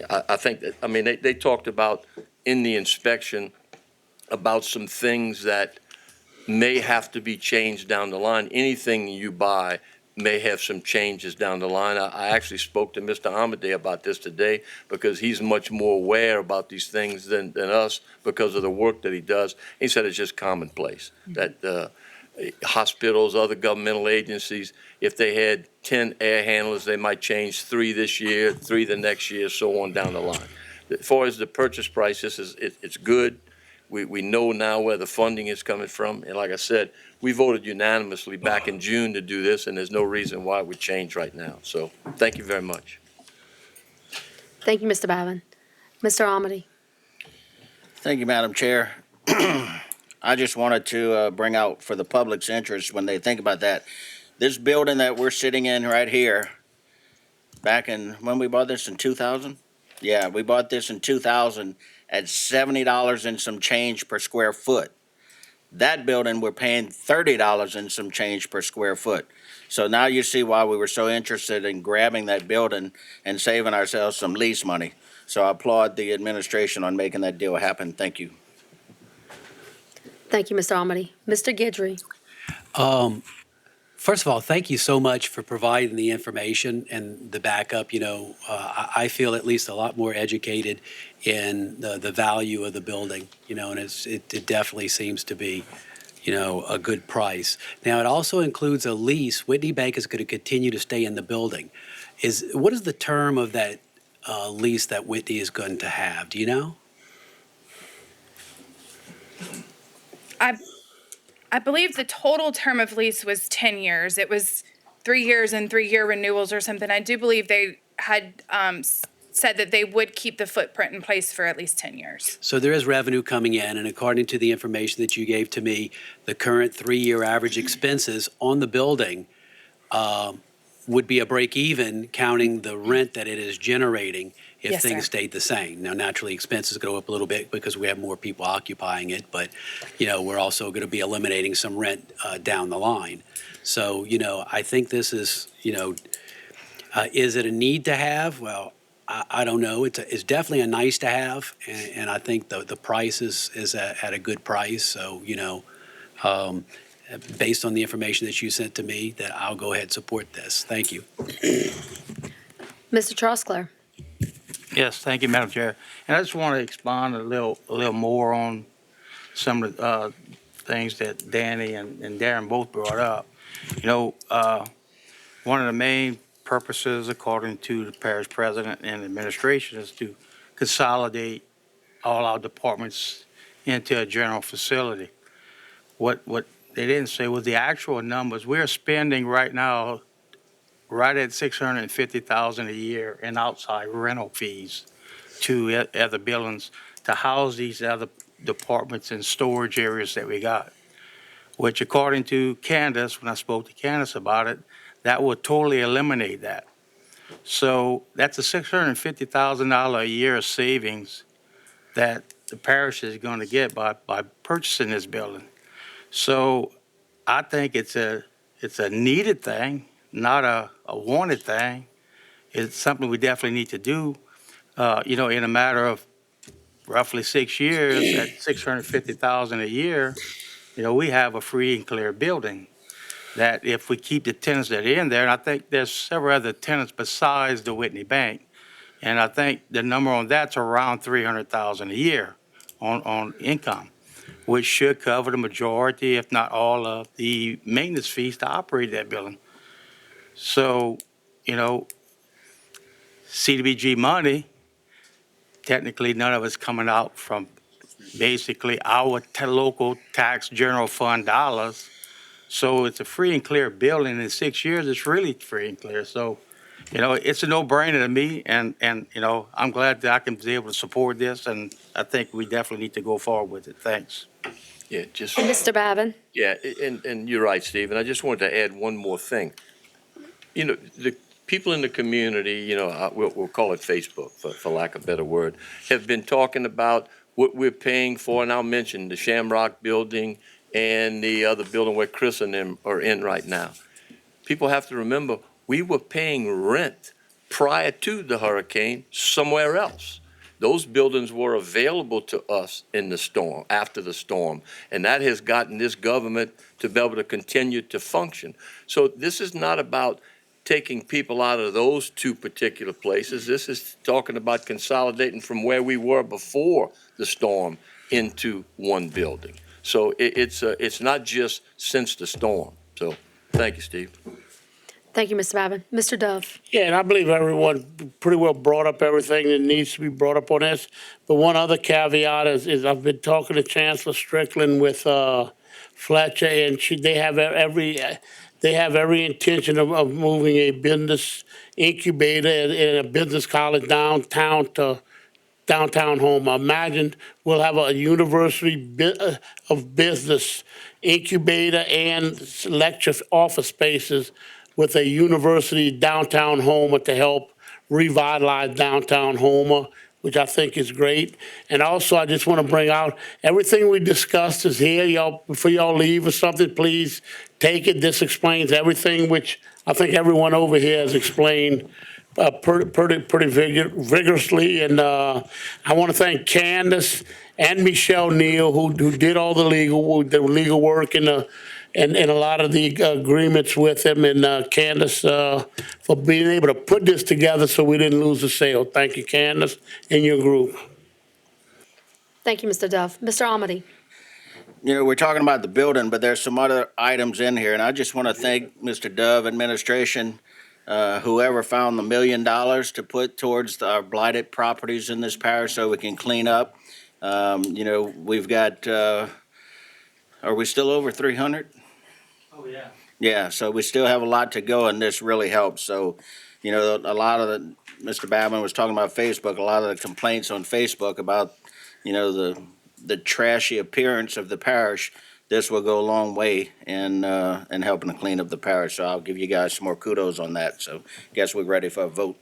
I think that, I mean, they talked about in the inspection about some things that may have to be changed down the line. Anything you buy may have some changes down the line. I actually spoke to Mr. Amadei about this today because he's much more aware about these things than us because of the work that he does. He said it's just commonplace that hospitals, other governmental agencies, if they had 10 air handlers, they might change 3 this year, 3 the next year, so on down the line. As far as the purchase price, it's good. We know now where the funding is coming from. And like I said, we voted unanimously back in June to do this, and there's no reason why it would change right now. So thank you very much. Thank you, Mr. Babin. Mr. Amity. Thank you, Madam Chair. I just wanted to bring out for the public's interest when they think about that, this building that we're sitting in right here, back in, when we bought this in 2000? Yeah, we bought this in 2000 at $70 and some change per square foot. That building, we're paying $30 and some change per square foot. So now you see why we were so interested in grabbing that building and saving ourselves some lease money. So I applaud the administration on making that deal happen. Thank you. Thank you, Mr. Amity. Mr. Guidry. First of all, thank you so much for providing the information and the backup. I feel at least a lot more educated in the value of the building, and it definitely seems to be, a good price. Now, it also includes a lease. Whitney Bank is going to continue to stay in the building. What is the term of that lease that Whitney is going to have? Do you know? I believe the total term of lease was 10 years. It was 3 years and 3-year renewals or something. I do believe they had said that they would keep the footprint in place for at least 10 years. So there is revenue coming in, and according to the information that you gave to me, the current 3-year average expenses on the building would be a break even, counting the rent that it is generating if Yes, things sir. stayed the same. Now, naturally, expenses go up a little bit because we have more people occupying it, but, we're also going to be eliminating some rent down the line. So, I think this is, is it a need to have? Well, I don't know. It's definitely a nice to have, and I think the price is at a good price. So, based on the information that you sent to me, that I'll go ahead and support this. Thank you. Mr. Trosclair. Yes, thank you, Madam Chair. And I just want to expound a little more on some of the things that Danny and Darren both brought up. One of the main purposes, according to the parish president and administration, is to consolidate all our departments into a general facility. What they didn't say was the actual numbers. We're spending right now right at $650,000 a year in outside rental fees to other buildings to house these other departments and storage areas that we got, which according to Candace, when I spoke to Candace about it, that would totally eliminate that. So that's a $650,000 a year savings that the parish is going to get by purchasing this building. So I think it's a needed thing, not a wanted thing. It's something we definitely need to do. In a matter of roughly 6 years, at $650,000 a year, we have a free and clear building. That if we keep the tenants that are in there, and I think there's several other tenants besides the Whitney Bank, and I think the number on that's around $300,000 a year on income, which should cover the majority, if not all, of the maintenance fees to operate that building. So, CDBG money, technically none of it's coming out from basically our local tax general fund dollars. So it's a free and clear building. In 6 years, it's really free and clear. So, it's a no-brainer to me, and I'm glad that I can be able to support this, and I think we definitely need to go forward with it. Thanks. Yeah, just. Mr. Babin. Yeah, and you're right, Steve, and I just wanted to add one more thing. The people in the community, we'll call it Facebook, for lack of a better word, have been talking about what we're paying for, and I'll mention the Shamrock Building and the other building where Chris and them are in right now. People have to remember, we were paying rent prior to the hurricane somewhere else. Those buildings were available to us in the storm, after the storm, and that has gotten this government to be able to continue to function. So this is not about taking people out of those two particular places. This is talking about consolidating from where we were before the storm into one building. So it's not just since the storm. So thank you, Steve. Thank you, Mr. Babin. Mr. Dove? Yeah, and I believe everyone pretty well brought up everything that needs to be brought up on this. But one other caveat is I've been talking to Chancellor Strickland with Fletcher, and they have every intention of moving a business incubator and a business college downtown to downtown Houma. Imagine we'll have a university of business incubator and lecture office spaces with a university downtown Houma to help revitalize downtown Houma, which I think is great. And also, I just want to bring out, everything we discussed is here. Y'all, before y'all leave or something, please take it. This explains everything, which I think everyone over here has explained pretty vigorously. And I want to thank Candace and Michelle Neal, who did all the legal work and a lot of the agreements with them, and Candace for being able to put this together so we didn't lose the sale. Thank you, Candace, and your group. Thank you, Mr. Dove. Mr. Amity? You know, we're talking about the building, but there's some other items in here, and I just want to thank Mr. Dove administration, whoever found the $1 million to put towards our blighted properties in this parish so we can clean up. You know, we've got, are we still over 300? Oh, yeah. Yeah, so we still have a lot to go, and this really helps. So, you know, a lot of Mr. Babin was talking about Facebook, a lot of the complaints on Facebook about, you know, the trashy appearance of the parish. This will go a long way in helping to clean up the parish. So I'll give you guys some more kudos on that. So guess we're ready for a vote.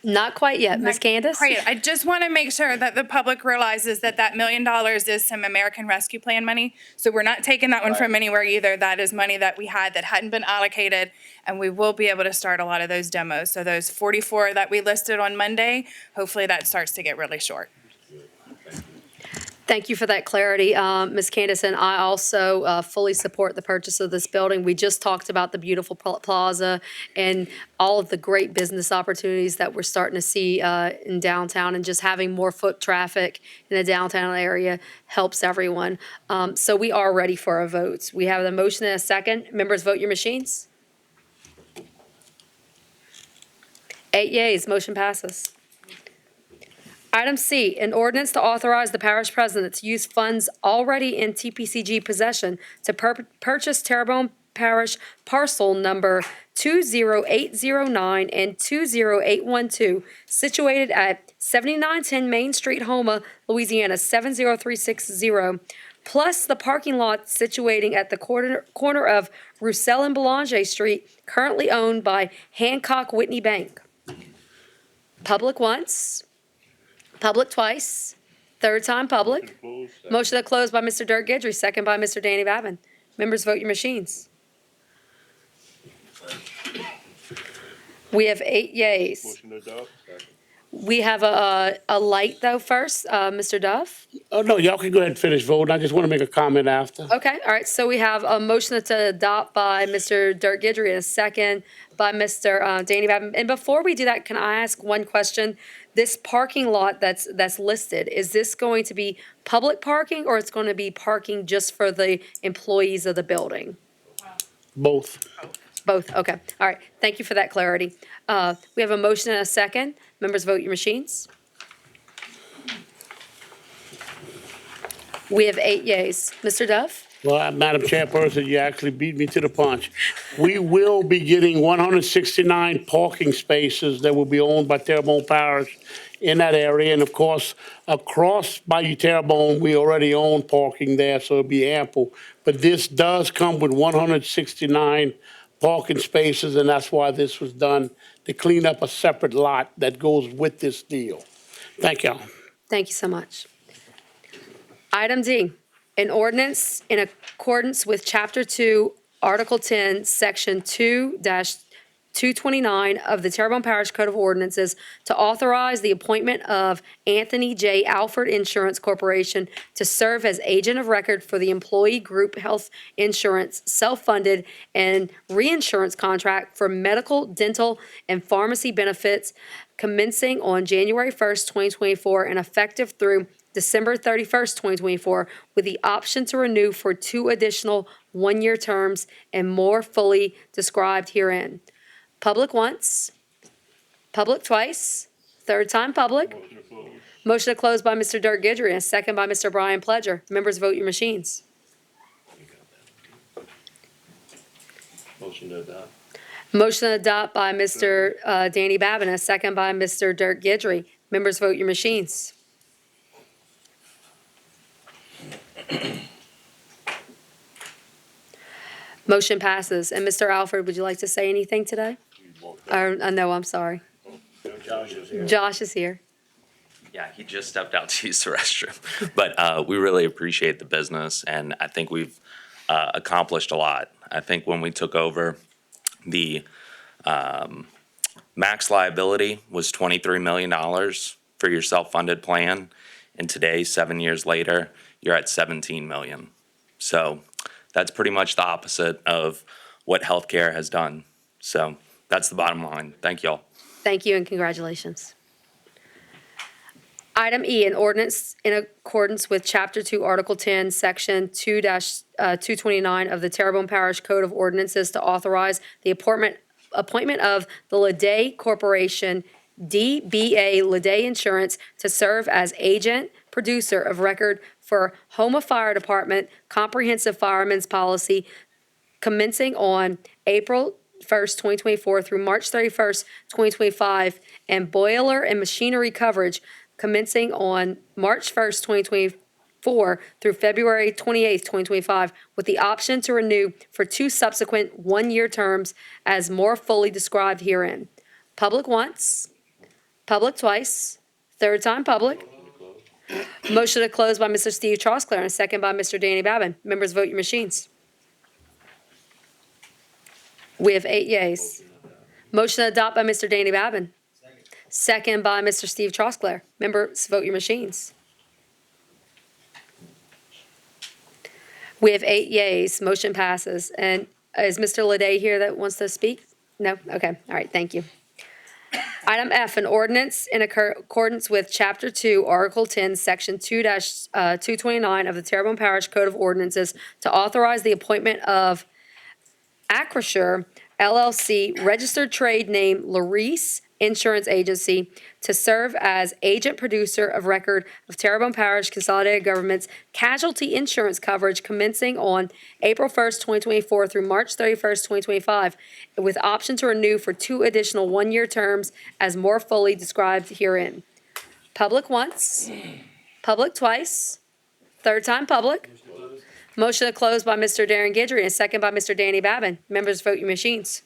Not quite yet. Ms. Candace? Great. I just want to make sure that the public realizes that $1 million is some American Rescue Plan money. So we're not taking that one from anywhere either. That is money that we had that hadn't been allocated, and we will be able to start a lot of those demos. So those 44 that we listed on Monday, hopefully that starts to get really short. Thank you for that clarity, Ms. Candace, and I also fully support the purchase of this building. We just talked about the beautiful plaza and all of the great business opportunities that we're starting to see in downtown, and just having more foot traffic in the downtown area helps everyone. So we are ready for our votes. We have the motion and a second. Members, vote your machines. 8 yeas, motion passes. Item C, an ordinance to authorize the parish president to use funds already in TPCG possession to purchase Terrebonne Parish parcel number 20809 and 20812, situated at 7910 Main Street, Houma, Louisiana 70360, plus the parking lot situating at the corner of Roussel and Belanger Street, currently owned by Hancock Whitney Bank. Public once. Public twice, third time public. Motion to close by Mr. Dirk Gidry, second by Mr. Danny Babin. Members, vote your machines. We have 8 yeas. Motion to adopt. We have a light though first, Mr. Duff. Oh, no, y'all can go ahead and finish voting. I just want to make a comment after. Okay, all right, so we have a motion to adopt by Mr. Dirk Gidry and a second by Mr. Danny Babin. And before we do that, can I ask one question? This parking lot that's listed, is this going to be public parking, or it's going to be parking just for the employees of the building? Both. Both, okay. All right, thank you for that clarity. We have a motion and a second. Members, vote your machines. We have 8 yeas. Mr. Duff? Well, Madam Chairperson, you actually beat me to the punch. We will be getting 169 parking spaces that will be owned by Terrebonne Parish in that area. And of course, across Bayou Terrebonne, we already own parking there, so it'll be ample. But this does come with 169 parking spaces, and that's why this was done, to clean up a separate lot that goes with this deal. Thank y'all. Thank you so much. Item D, an ordinance in accordance with Chapter 2, Article 10, Section 2-229 of the Terrebonne Parish Code of Ordinances to authorize the appointment of Anthony J. Alford Insurance Corporation to serve as agent of record for the employee group health insurance, self-funded, and reinsurance contract for medical, dental, and pharmacy benefits commencing on January 1st, 2024, and effective through December 31st, 2024, with the option to renew for 2 additional one-year terms and more fully described herein. Public once, public twice, third time public. Motion to close by Mr. Dirk Gidry and a second by Mr. Brian Pledger. Members, vote your machines. Motion to adopt. Motion to adopt by Mr. Danny Babin, a second by Mr. Dirk Gidry. Members, vote your machines. Motion passes. And Mr. Alford, would you like to say anything today? No, I'm sorry. Josh is here. Yeah, he just stepped out to use the restroom. But we really appreciate the business, and I think we've accomplished a lot. I think when we took over, the max liability was $23 million for your self-funded plan, and today, 7 years later, you're at $17 million. So that's pretty much the opposite of what healthcare has done. So that's the bottom line. Thank you all. Thank you and congratulations. Item E, an ordinance in accordance with Chapter 2, Article 10, Section 2-229 of the Terrebonne Parish Code of Ordinances to authorize the appointment of the Lede Corporation, DBA Lede Insurance, to serve as agent producer of record for Houma Fire Department Comprehensive Fireman's Policy commencing on April 1st, 2024 through March 31st, 2025, and boiler and machinery coverage commencing on March 1st, 2024 through February 28th, 2025, with the option to renew for 2 subsequent one-year terms as more fully described herein. Public once, public twice, third time public. Motion to close by Mr. Steve Trosclair and a second by Mr. Danny Babin. Members, vote your machines. We have 8 yeas. Motion to adopt by Mr. Danny Babin. Second by Mr. Steve Trosclair. Members, vote your machines. We have 8 yeas. Motion passes. And is Mr. Lede here that wants to speak? No? Okay. All right. Thank you. Item F, an ordinance in accordance with Chapter 2, Article 10, Section 2-229 of the Terrebonne Parish Code of Ordinances to authorize the appointment of Acrisure LLC, registered trade name Larice Insurance Agency, to serve as agent producer of record of Terrebonne Parish Consolidated Government's casualty insurance coverage commencing on April 1st, 2024 through March 31st, 2025, with option to renew for 2 additional one-year terms as more fully described herein. Public once, public twice, third time public. Motion to close by Mr. Darren Gidry and a second by Mr. Danny Babin. Members, vote your machines.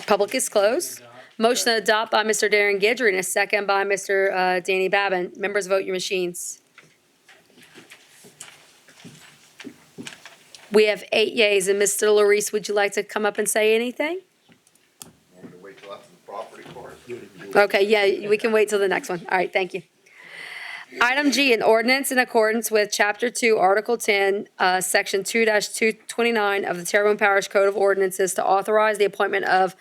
Public is closed. Motion to adopt by Mr. Darren Gidry and a second by Mr. Danny Babin. Members, vote your machines. We have 8 yeas. And Mr. Larice, would you like to come up and say anything? Wait till after the property card. Okay, yeah, we can wait till the next one. All right, thank you. Item G, an ordinance in accordance with Chapter 2, Article 10, Section 2-229 of the Terrebonne Parish Code of Ordinances to authorize the appointment of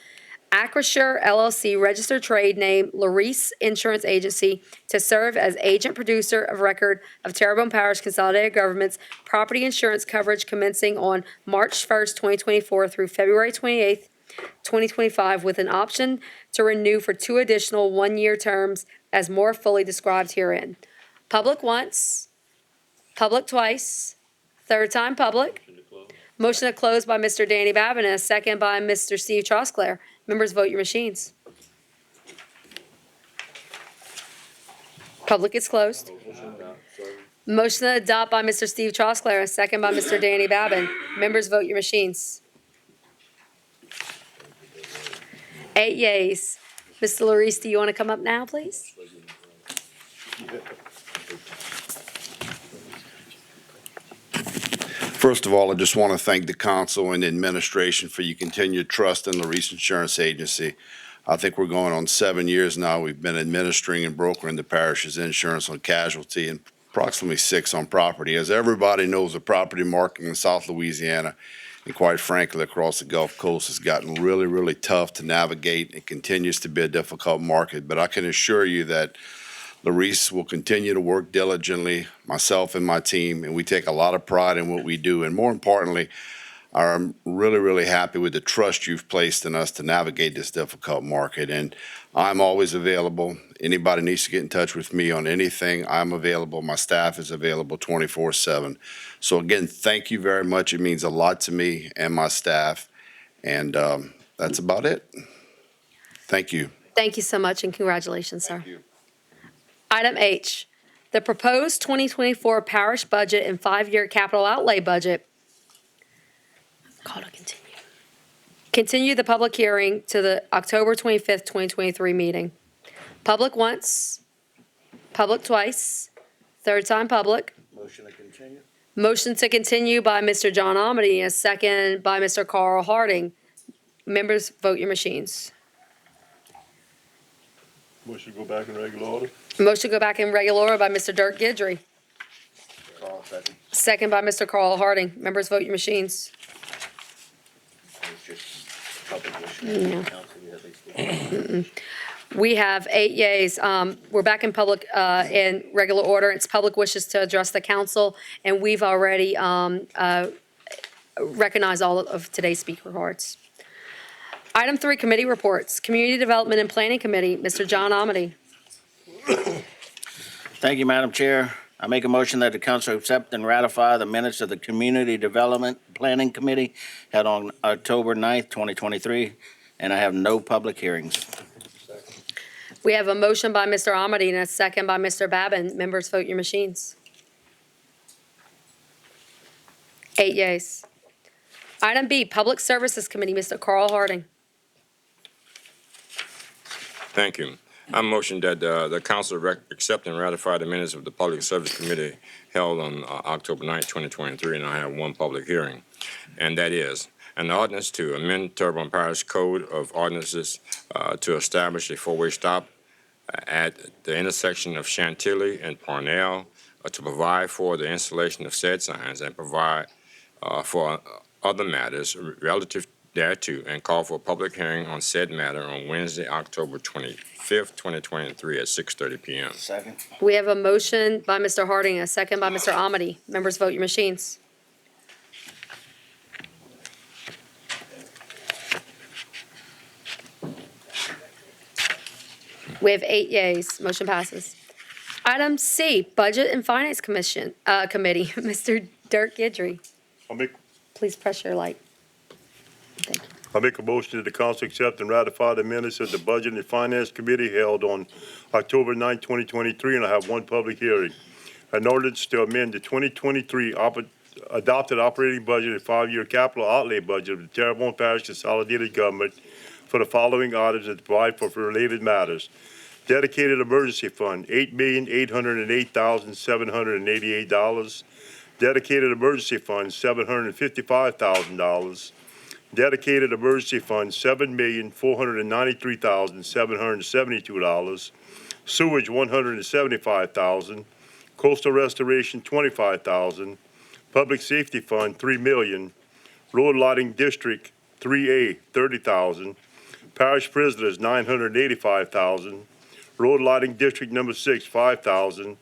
Acrisure LLC, registered trade name Larice Insurance Agency, to serve as agent producer of record of Terrebonne Parish Consolidated Government's property insurance coverage commencing on March 1st, 2024 through February 28th, 2025, with an option to renew for 2 additional one-year terms as more fully described herein. Public once, public twice, third time public. Motion to close by Mr. Danny Babin and a second by Mr. Steve Trosclair. Members, vote your machines. Public is closed. Motion to adopt by Mr. Steve Trosclair and a second by Mr. Danny Babin. Members, vote your machines. 8 yeas. Mr. Larice, do you want to come up now, please? First of all, I just want to thank the council and the administration for your continued trust in the Reese Insurance Agency. I think we're going on 7 years now. We've been administering and brokering the parish's insurance on casualty and approximately 6 on property. As everybody knows, the property market in South Louisiana and quite frankly across the Gulf Coast has gotten really, really tough to navigate. It continues to be a difficult market, but I can assure you that Reese will continue to work diligently, myself and my team, and we take a lot of pride in what we do. And more importantly, I'm really, really happy with the trust you've placed in us to navigate this difficult market. And I'm always available. Anybody needs to get in touch with me on anything, I'm available. My staff is available 24/7. So again, thank you very much. It means a lot to me and my staff. And that's about it. Thank you. Thank you so much and congratulations, sir. Item H, the proposed 2024 parish budget and 5-year capital outlay budget. Call to continue. Continue the public hearing to the October 25th, 2023 meeting. Public once, public twice, third time public. Motion to continue? Motion to continue by Mr. John Amity, and a second by Mr. Carl Harding. Members, vote your machines. Motion to go back in regular order? Motion to go back in regular order by Mr. Dirk Gidry. Second by Mr. Carl Harding. Members, vote your machines. No. We have 8 yeas. We're back in public, in regular order. It's public wishes to address the council, and we've already recognized all of today's speaker cards. Item 3, committee reports. Community Development and Planning Committee, Mr. John Amity. Thank you, Madam Chair. I make a motion that the council accept and ratify the minutes of the Community Development Planning Committee held on October 9th, 2023, and I have no public hearings. We have a motion by Mr. Amity and a second by Mr. Babin. Members, vote your machines. 8 yeas. Item B, Public Services Committee, Mr. Carl Harding. Thank you. I motion that the council accept and ratify the minutes of the Public Service Committee held on October 9th, 2023, and I have one public hearing. And that is an ordinance to amend Terrebonne Parish Code of Ordinances to establish a 4-way stop at the intersection of Chantilly and Parnell to provide for the installation of said signs and provide for other matters relative thereto, and call for a public hearing on said matter on Wednesday, October 25th, 2023 at 6:30 p.m. Second. We have a motion by Mr. Harding, a second by Mr. Amity. Members, vote your machines. We have 8 yeas. Motion passes. Item C, Budget and Finance Committee, Mr. Dirk Gidry. Please press your light. I make a motion that the council accept and ratify the minutes of the Budget and Finance Committee held on October 9, 2023, and I have one public hearing. An ordinance to amend the 2023 adopted operating budget and 5-year capital outlay budget of the Terrebonne Parish Consolidated Government for the following items and to provide for related matters. Dedicated Emergency Fund, $8,808,788. Dedicated Emergency Fund, $755,000. Dedicated Emergency Fund, $7,493,772. Sewage, $175,000. Coastal Restoration, $25,000. Public Safety Fund, $3 million. Road Lighting District 3A, $30,000. Parish Prisoners, $985,000. Road Lighting District Number 6, $5,000.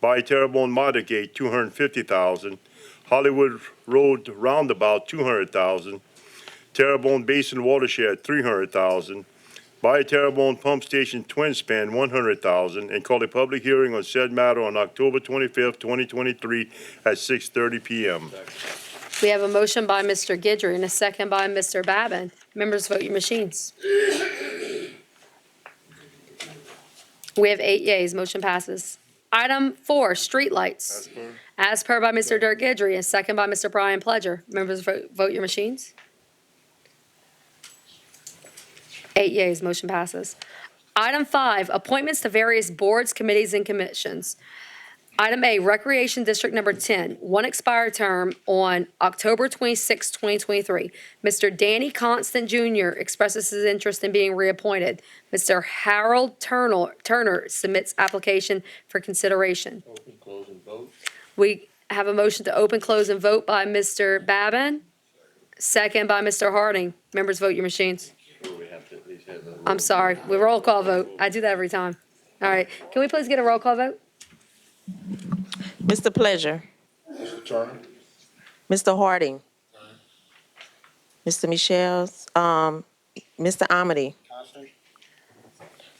By Terrebonne Model Gate, $250,000. Hollywood Road Roundabout, $200,000. Terrebonne Basin Watershed, $300,000. By Terrebonne Pump Station Twin Span, $100,000, and call a public hearing on said matter on October 25th, 2023 at 6:30 p.m. We have a motion by Mr. Gidry and a second by Mr. Babin. Members, vote your machines. We have 8 yeas. Motion passes. Item 4, streetlights. As per by Mr. Dirk Gidry, and second by Mr. Brian Pledger. Members, vote your machines. 8 yeas. Motion passes. Item 5, appointments to various boards, committees, and commissions. Item A, Recreation District Number 10, one expired term on October 26, 2023. Mr. Danny Constant Jr. expresses his interest in being reappointed. Mr. Harold Turner submits application for consideration. Open, close, and vote. We have a motion to open, close, and vote by Mr. Babin, second by Mr. Harding. Members, vote your machines. We have to at least have a. I'm sorry, we roll call vote. I do that every time. All right, can we please get a roll call vote? Mr. Pleasure, Mr. Turner? Mr. Harding, Mr. Michelle's, Mr. Amity,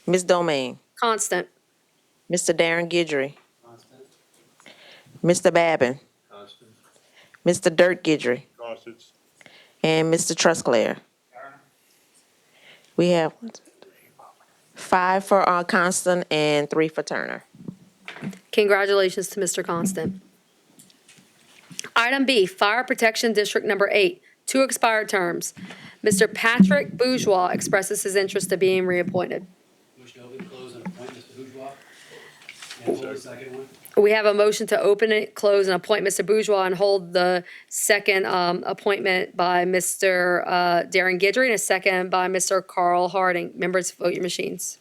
Ms. Domain, Constant. Mr. Darren Gidry, Mr. Babin, Mr. Dirk Gidry, Constance. and Mr. Trusclair. We have 5 for Constant and 3 for Turner. Congratulations to Mr. Constant. Item B, Fire Protection District Number 8, 2 expired terms. Mr. Patrick Bourgeois expresses his interest in being reappointed. Motion to open, close, and appoint Mr. Bourgeois. And hold the second one. We have a motion to open it, close, and appoint Mr. Bourgeois and hold the second appointment by Mr. Darren Gidry and a second by Mr. Carl Harding. Members, vote your machines.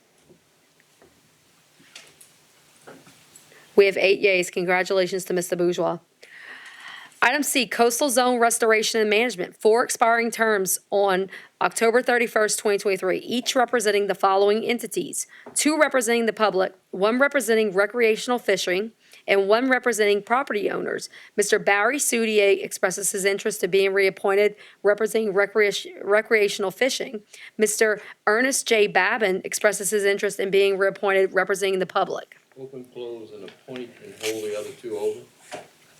We have 8 yeas. Congratulations to Mr. Bourgeois. Item C, Coastal Zone Restoration and Management, 4 expiring terms on October 31st, 2023, each representing the following entities: 2 representing the public, 1 representing recreational fishing, and 1 representing property owners. Mr. Barry Soudier expresses his interest in being reappointed, representing recreational fishing. Mr. Ernest J. Babin expresses his interest in being reappointed, representing the public. Open, close, and appoint, and hold the other 2 over.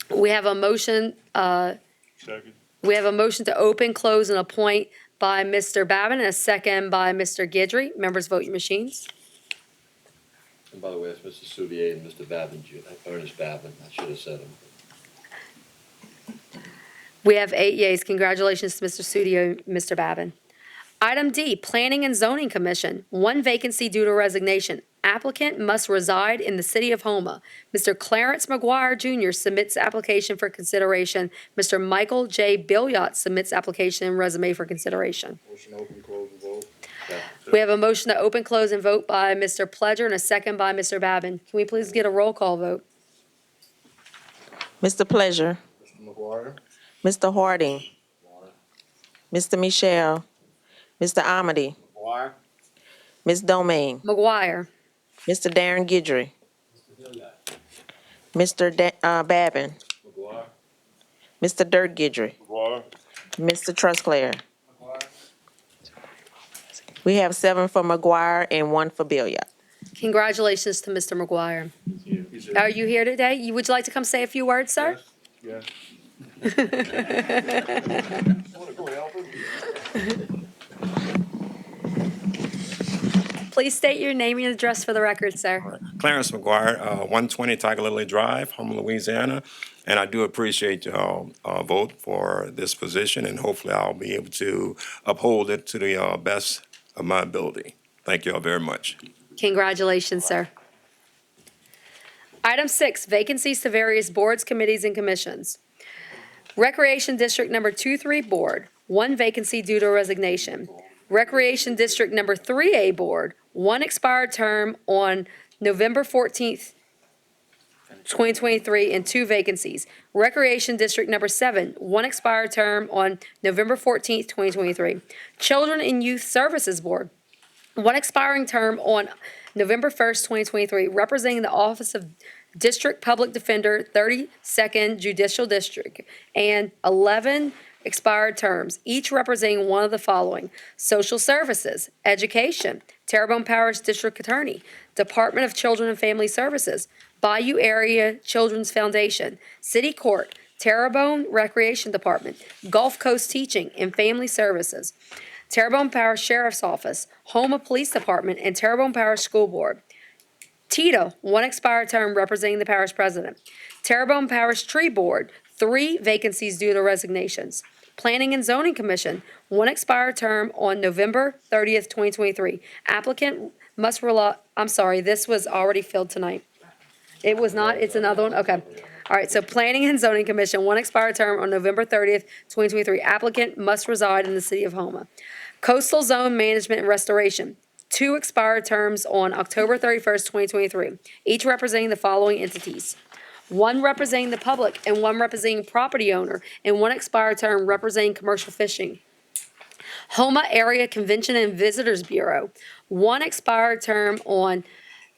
We have a motion, Second. we have a motion to open, close, and appoint by Mr. Babin and a second by Mr. Gidry. Members, vote your machines. And by the way, it's Mr. Soudier and Mr. Babin, Ernest Babin. I should have said him. We have 8 yeas. Congratulations to Mr. Studio, Mr. Babin. Item D, Planning and Zoning Commission, 1 vacancy due to resignation. Applicant must reside in the city of Houma. Mr. Clarence McGuire Jr. submits application for consideration. Mr. Michael J. Billiot submits application and resume for consideration. Motion open, close, and vote. We have a motion to open, close, and vote by Mr. Pledger and a second by Mr. Babin. Can we please get a roll call vote? Mr. Pleasure, Mr. McGuire? Mr. Harding, Mr. Michelle, Mr. Amity, McGuire? Ms. Domain, McGuire. Mr. Darren Gidry, Mr. Babin, McGuire. Mr. Dirk Gidry, McGuire. Mr. Trusclair. We have 7 for McGuire and 1 for Billiot. Congratulations to Mr. McGuire. Are you here today? Would you like to come say a few words, sir? Yes. Please state your name and address for the record, sir. Clarence McGuire, 120 Tiger Lily Drive, Houma, Louisiana. And I do appreciate y'all vote for this position, and hopefully I'll be able to uphold it to the best of my ability. Thank you all very much. Congratulations, sir. Item 6, vacancies to various boards, committees, and commissions. Recreation District Number 23 Board, 1 vacancy due to resignation. Recreation District Number 3A Board, 1 expired term on November 14th, 2023, and 2 vacancies. Recreation District Number 7, 1 expired term on November 14th, 2023. Children and Youth Services Board, 1 expiring term on November 1st, 2023, representing the Office of District Public Defender, 32nd Judicial District, and 11 expired terms, each representing one of the following: Social Services, Education, Terrebonne Parish District Attorney, Department of Children and Family Services, Bayou Area Children's Foundation, City Court, Terrebonne Recreation Department, Gulf Coast Teaching and Family Services, Terrebonne Parish Sheriff's Office, Houma Police Department, and Terrebonne Parish School Board. TITA, 1 expired term representing the parish president. Terrebonne Parish Tree Board, 3 vacancies due to resignations. Planning and Zoning Commission, 1 expired term on November 30th, 2023. Applicant must rely, I'm sorry, this was already filled tonight. It was not, it's another one, okay. All right, so Planning and Zoning Commission, one expired term on November 30th, 2023. Applicant must reside in the city of Houma. Coastal Zone Management and Restoration, two expired terms on October 31st, 2023, each representing the following entities. One representing the public and one representing property owner, and one expired term representing commercial fishing. Houma Area Convention and Visitors Bureau, one expired term on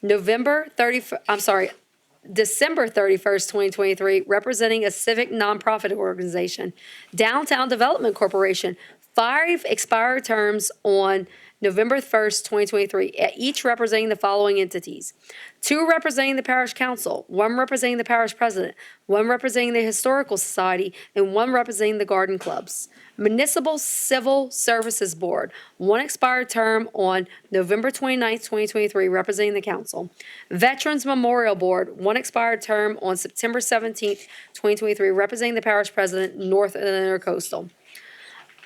December 31st, 2023, representing a civic nonprofit organization. Downtown Development Corporation, 5 expired terms on November 1st, 2023, each representing the following entities. 2 representing the parish council, 1 representing the parish president, 1 representing the historical society, and 1 representing the garden clubs. Municipal Civil Services Board, 1 expired term on November 29th, 2023, representing the council. Veterans Memorial Board, 1 expired term on September 17th, 2023, representing the parish president, North and Intercoastal.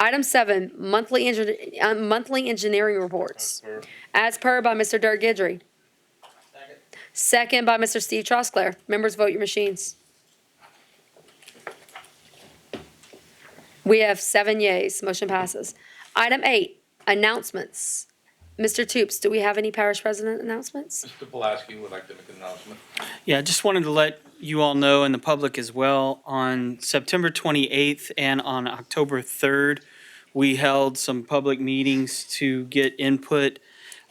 Item 7, monthly engineering reports. As per by Mr. Dirk Gidry. Second by Mr. Steve Trosclair. Members, vote your machines. We have 7 yeas. Motion passes. Item 8, announcements. Mr. Toops, do we have any parish president announcements? Mr. Pulaski would like to make an announcement. Yeah, I just wanted to let you all know, and the public as well, on September 28th and on October 3rd, we held some public meetings to get input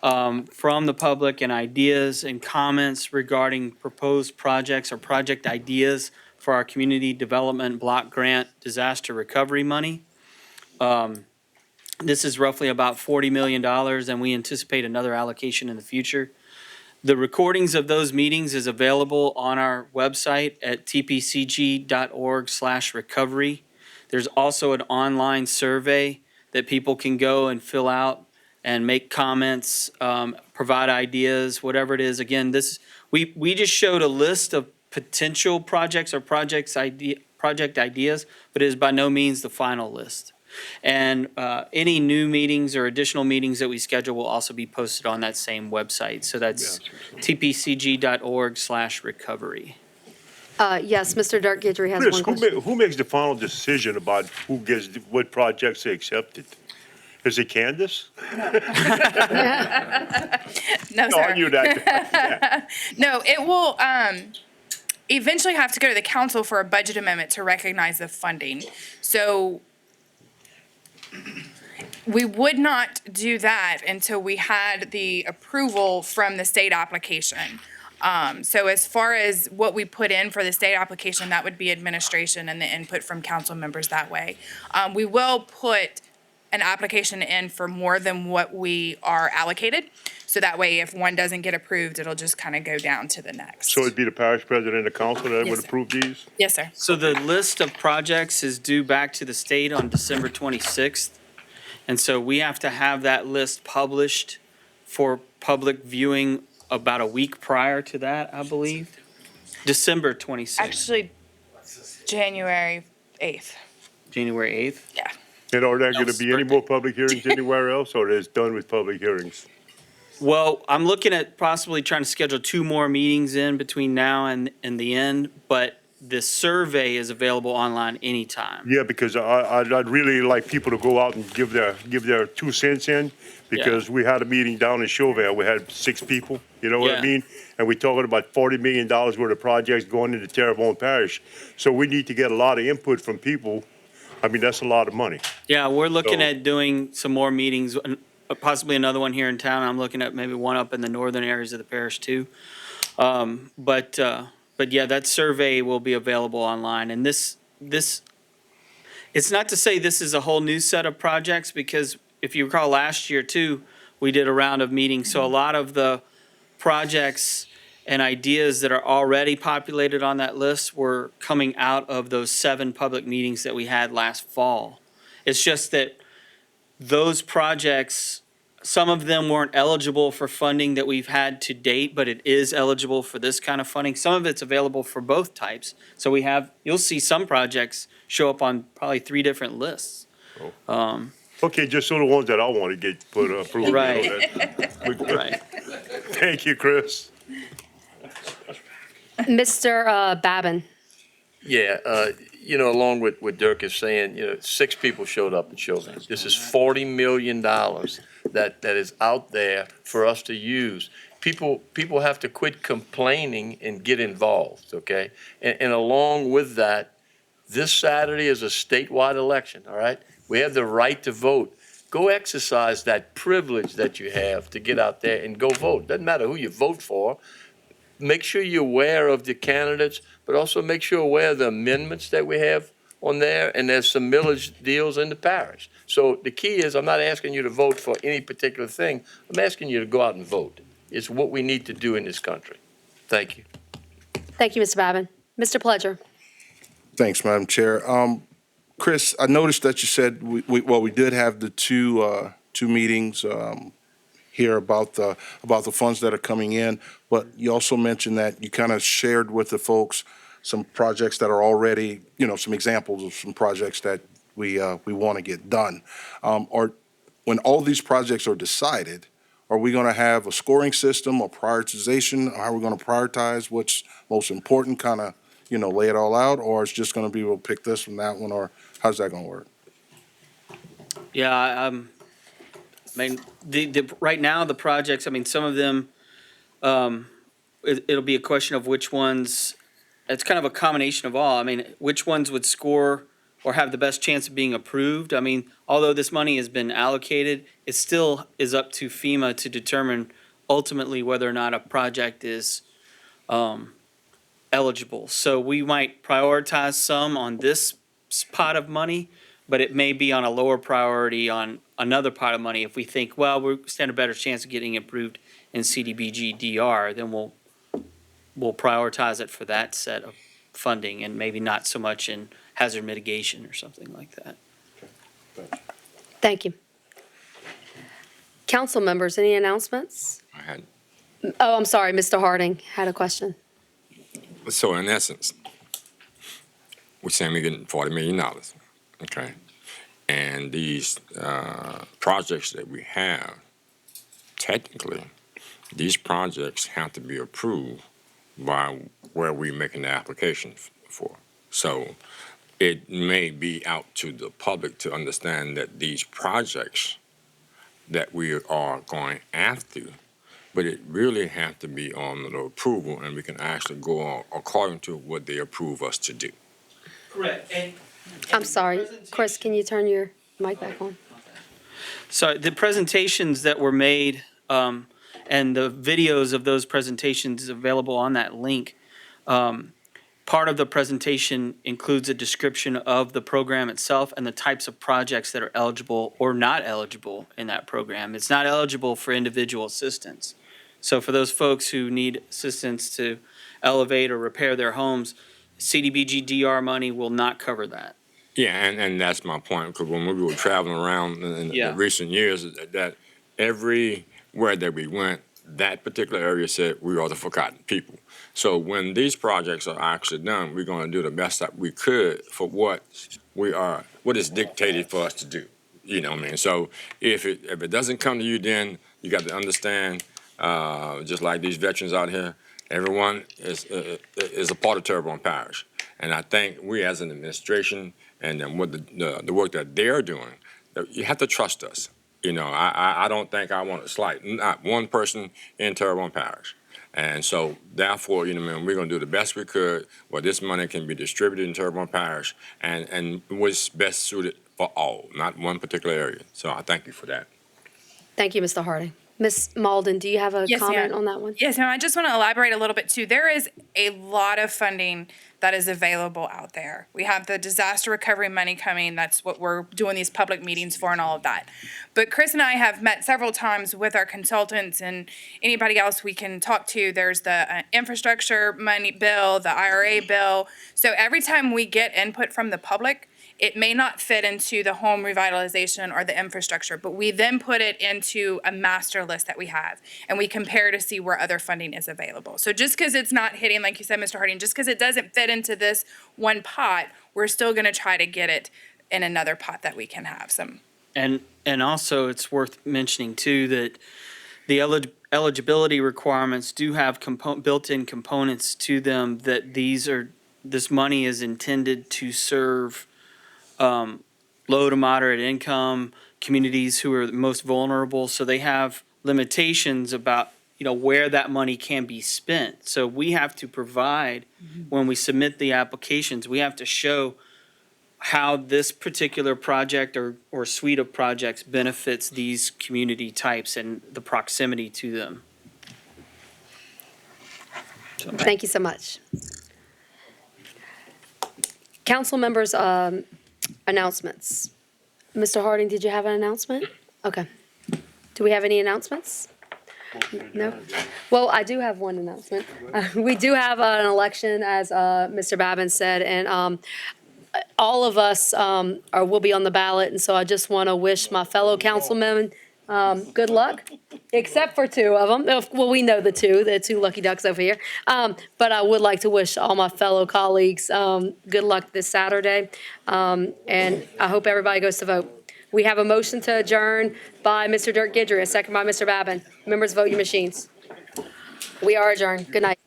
from the public and ideas and comments regarding proposed projects or project ideas for our community development block grant disaster recovery money. This is roughly about $40 million, and we anticipate another allocation in the future. The recordings of those meetings is available on our website at tpcg.org/recovery. There's also an online survey that people can go and fill out and make comments, provide ideas, whatever it is. Again, we just showed a list of potential projects or project ideas, but it is by no means the final list. And any new meetings or additional meetings that we schedule will also be posted on that same website. So that's tpcg.org/recovery. Yes, Mr. Dirk Gidry has Chris, one question. who makes the final decision about who gets, what projects they accepted? Is it Candace? No, sir. I knew that. No, it will eventually have to go to the council for a budget amendment to recognize the funding. So we would not do that until we had the approval from the state application. So as far as what we put in for the state application, that would be administration and the input from council members that way. We will put an application in for more than what we are allocated. So that way, if one doesn't get approved, it'll just kind of go down to the next. So it'd be the parish president and the council that Yes, would sir. approve these? Yes, sir. So the list of projects is due back to the state on December 26th. And so we have to have that list published for public viewing about a week prior to that, I believe. December 26th. Actually, January 8th. January 8th? Yeah. And are there going to be any more public hearings anywhere else, or is it done with public hearings? Well, I'm looking at possibly trying to schedule 2 more meetings in between now and the end, but the survey is available online anytime. Yeah, because I'd really like people to go out and give their 2 cents in, because we had a meeting down in Chauvin. We had 6 people, you know what I Yeah. mean? And we're talking about $40 million worth of projects going into Terrebonne Parish. So we need to get a lot of input from people. I mean, that's a lot of money. Yeah, we're looking So- at doing some more meetings, possibly another one here in town. I'm looking at maybe one up in the northern areas of the parish too. But yeah, that survey will be available online. And this, it's not to say this is a whole new set of projects, because if you recall last year too, we did a round of meetings. So a lot of the projects and ideas that are already populated on that list were coming out of those 7 public meetings that we had last fall. It's just that those projects, some of them weren't eligible for funding that we've had to date, but it is eligible for this kind of funding. Some of it's available for both types. So you'll see some projects show up on probably 3 different lists. Okay, just so the ones that I want to get put approved. you know, Right. that- Right. Thank you, Chris. Mr. Babin. Yeah, along with what Dirk is saying, 6 people showed up in Chauvin. This is $40 million that is out there for us to use. People have to quit complaining and get involved, okay? And along with that, this Saturday is a statewide election, all right? We have the right to vote. Go exercise that privilege that you have to get out there and go vote. Doesn't matter who you vote for. Make sure you're aware of the candidates, but also make sure you're aware of the amendments that we have on there, and there's some millage deals in the parish. So the key is, I'm not asking you to vote for any particular thing. I'm asking you to go out and vote. It's what we need to do in this country. Thank you. Thank you, Mr. Babin. Mr. Pledger. Thanks, Madam Chair. Chris, I noticed that you said, we did have the two meetings here about the funds that are coming in, but you also mentioned that you kind of shared with the folks some projects that are already, some examples of some projects that we want to get done. Or when all these projects are decided, are we going to have a scoring system or prioritization? How are we going to prioritize what's most important, kind of, lay it all out? Or it's just going to be, we'll pick this from that one, or how's that going to work? Yeah, I mean, right now, the projects, I mean, some of them, it'll be a question of which ones, it's kind of a combination of all. I mean, which ones would score or have the best chance of being approved? I mean, although this money has been allocated, it still is up to FEMA to determine ultimately whether or not a project is eligible. So we might prioritize some on this pot of money, but it may be on a lower priority on another pot of money. If we think, well, we stand a better chance of getting approved in CDBG DR, then we'll prioritize it for that set of funding and maybe not so much in hazard mitigation or something like that. Thank you. Council members, any announcements? I had, Oh, I'm sorry, Mr. Harding had a question. so in essence, we're saying we're getting $40 million, okay? And these projects that we have, technically, these projects have to be approved by where we're making the application for. So it may be out to the public to understand that these projects that we are going after, but it really have to be on the approval, and we can actually go on according to what they approve us to do. Correct. I'm sorry, Chris, can you turn your mic back on? So the presentations that were made, and the videos of those presentations available on that link, part of the presentation includes a description of the program itself and the types of projects that are eligible or not eligible in that program. It's not eligible for individual assistance. So for those folks who need assistance to elevate or repair their homes, CDBG DR money will not cover that. Yeah, and that's my point, because when we were traveling around in the recent years, that everywhere that we went, that particular area said we are the forgotten people. So when these projects are actually done, we're going to do the best that we could for what is dictated for us to do. You know what I mean? So if it doesn't come to you, then you got to understand, just like these veterans out here, everyone is a part of Terrebonne Parish. And I think we as an administration and then with the work that they're doing, you have to trust us. I don't think I want to slight not one person in Terrebonne Parish. And so therefore, we're going to do the best we could where this money can be distributed in Terrebonne Parish and was best suited for all, not one particular area. So I thank you for that. Thank you, Mr. Harding. Ms. Malden, do you have a comment on that one? Yes, ma'am. I just want to elaborate a little bit too. There is a lot of funding that is available out there. We have the disaster recovery money coming. That's what we're doing these public meetings for and all of that. But Chris and I have met several times with our consultants and anybody else we can talk to. There's the infrastructure money bill, the IRA bill. So every time we get input from the public, it may not fit into the home revitalization or the infrastructure, but we then put it into a master list that we have, and we compare to see where other funding is available. So just because it's not hitting, like you said, Mr. Harding, just because it doesn't fit into this one pot, we're still going to try to get it in another pot that we can have some And also, it's worth mentioning too that the eligibility requirements do have built-in components to them that this money is intended to serve low to moderate income communities who are the most vulnerable. So they have limitations about, where that money can be spent. So we have to provide, when we submit the applications, we have to show how this particular project or suite of projects benefits these community types and the proximity to them. Thank you so much. Council members' announcements. Mr. Harding, did you have an announcement? Okay. Do we have any announcements? No? Well, I do have one announcement. We do have an election, as Mr. Babin said, and all of us will be on the ballot, and so I just want to wish my fellow councilmen good luck, except for two of them. Well, we know the two lucky ducks over here. But I would like to wish all my fellow colleagues good luck this Saturday, and I hope everybody goes to vote. We have a motion to adjourn by Mr. Dirk Gidry, a second by Mr. Babin. Members, vote your machines. We are adjourned. Good night.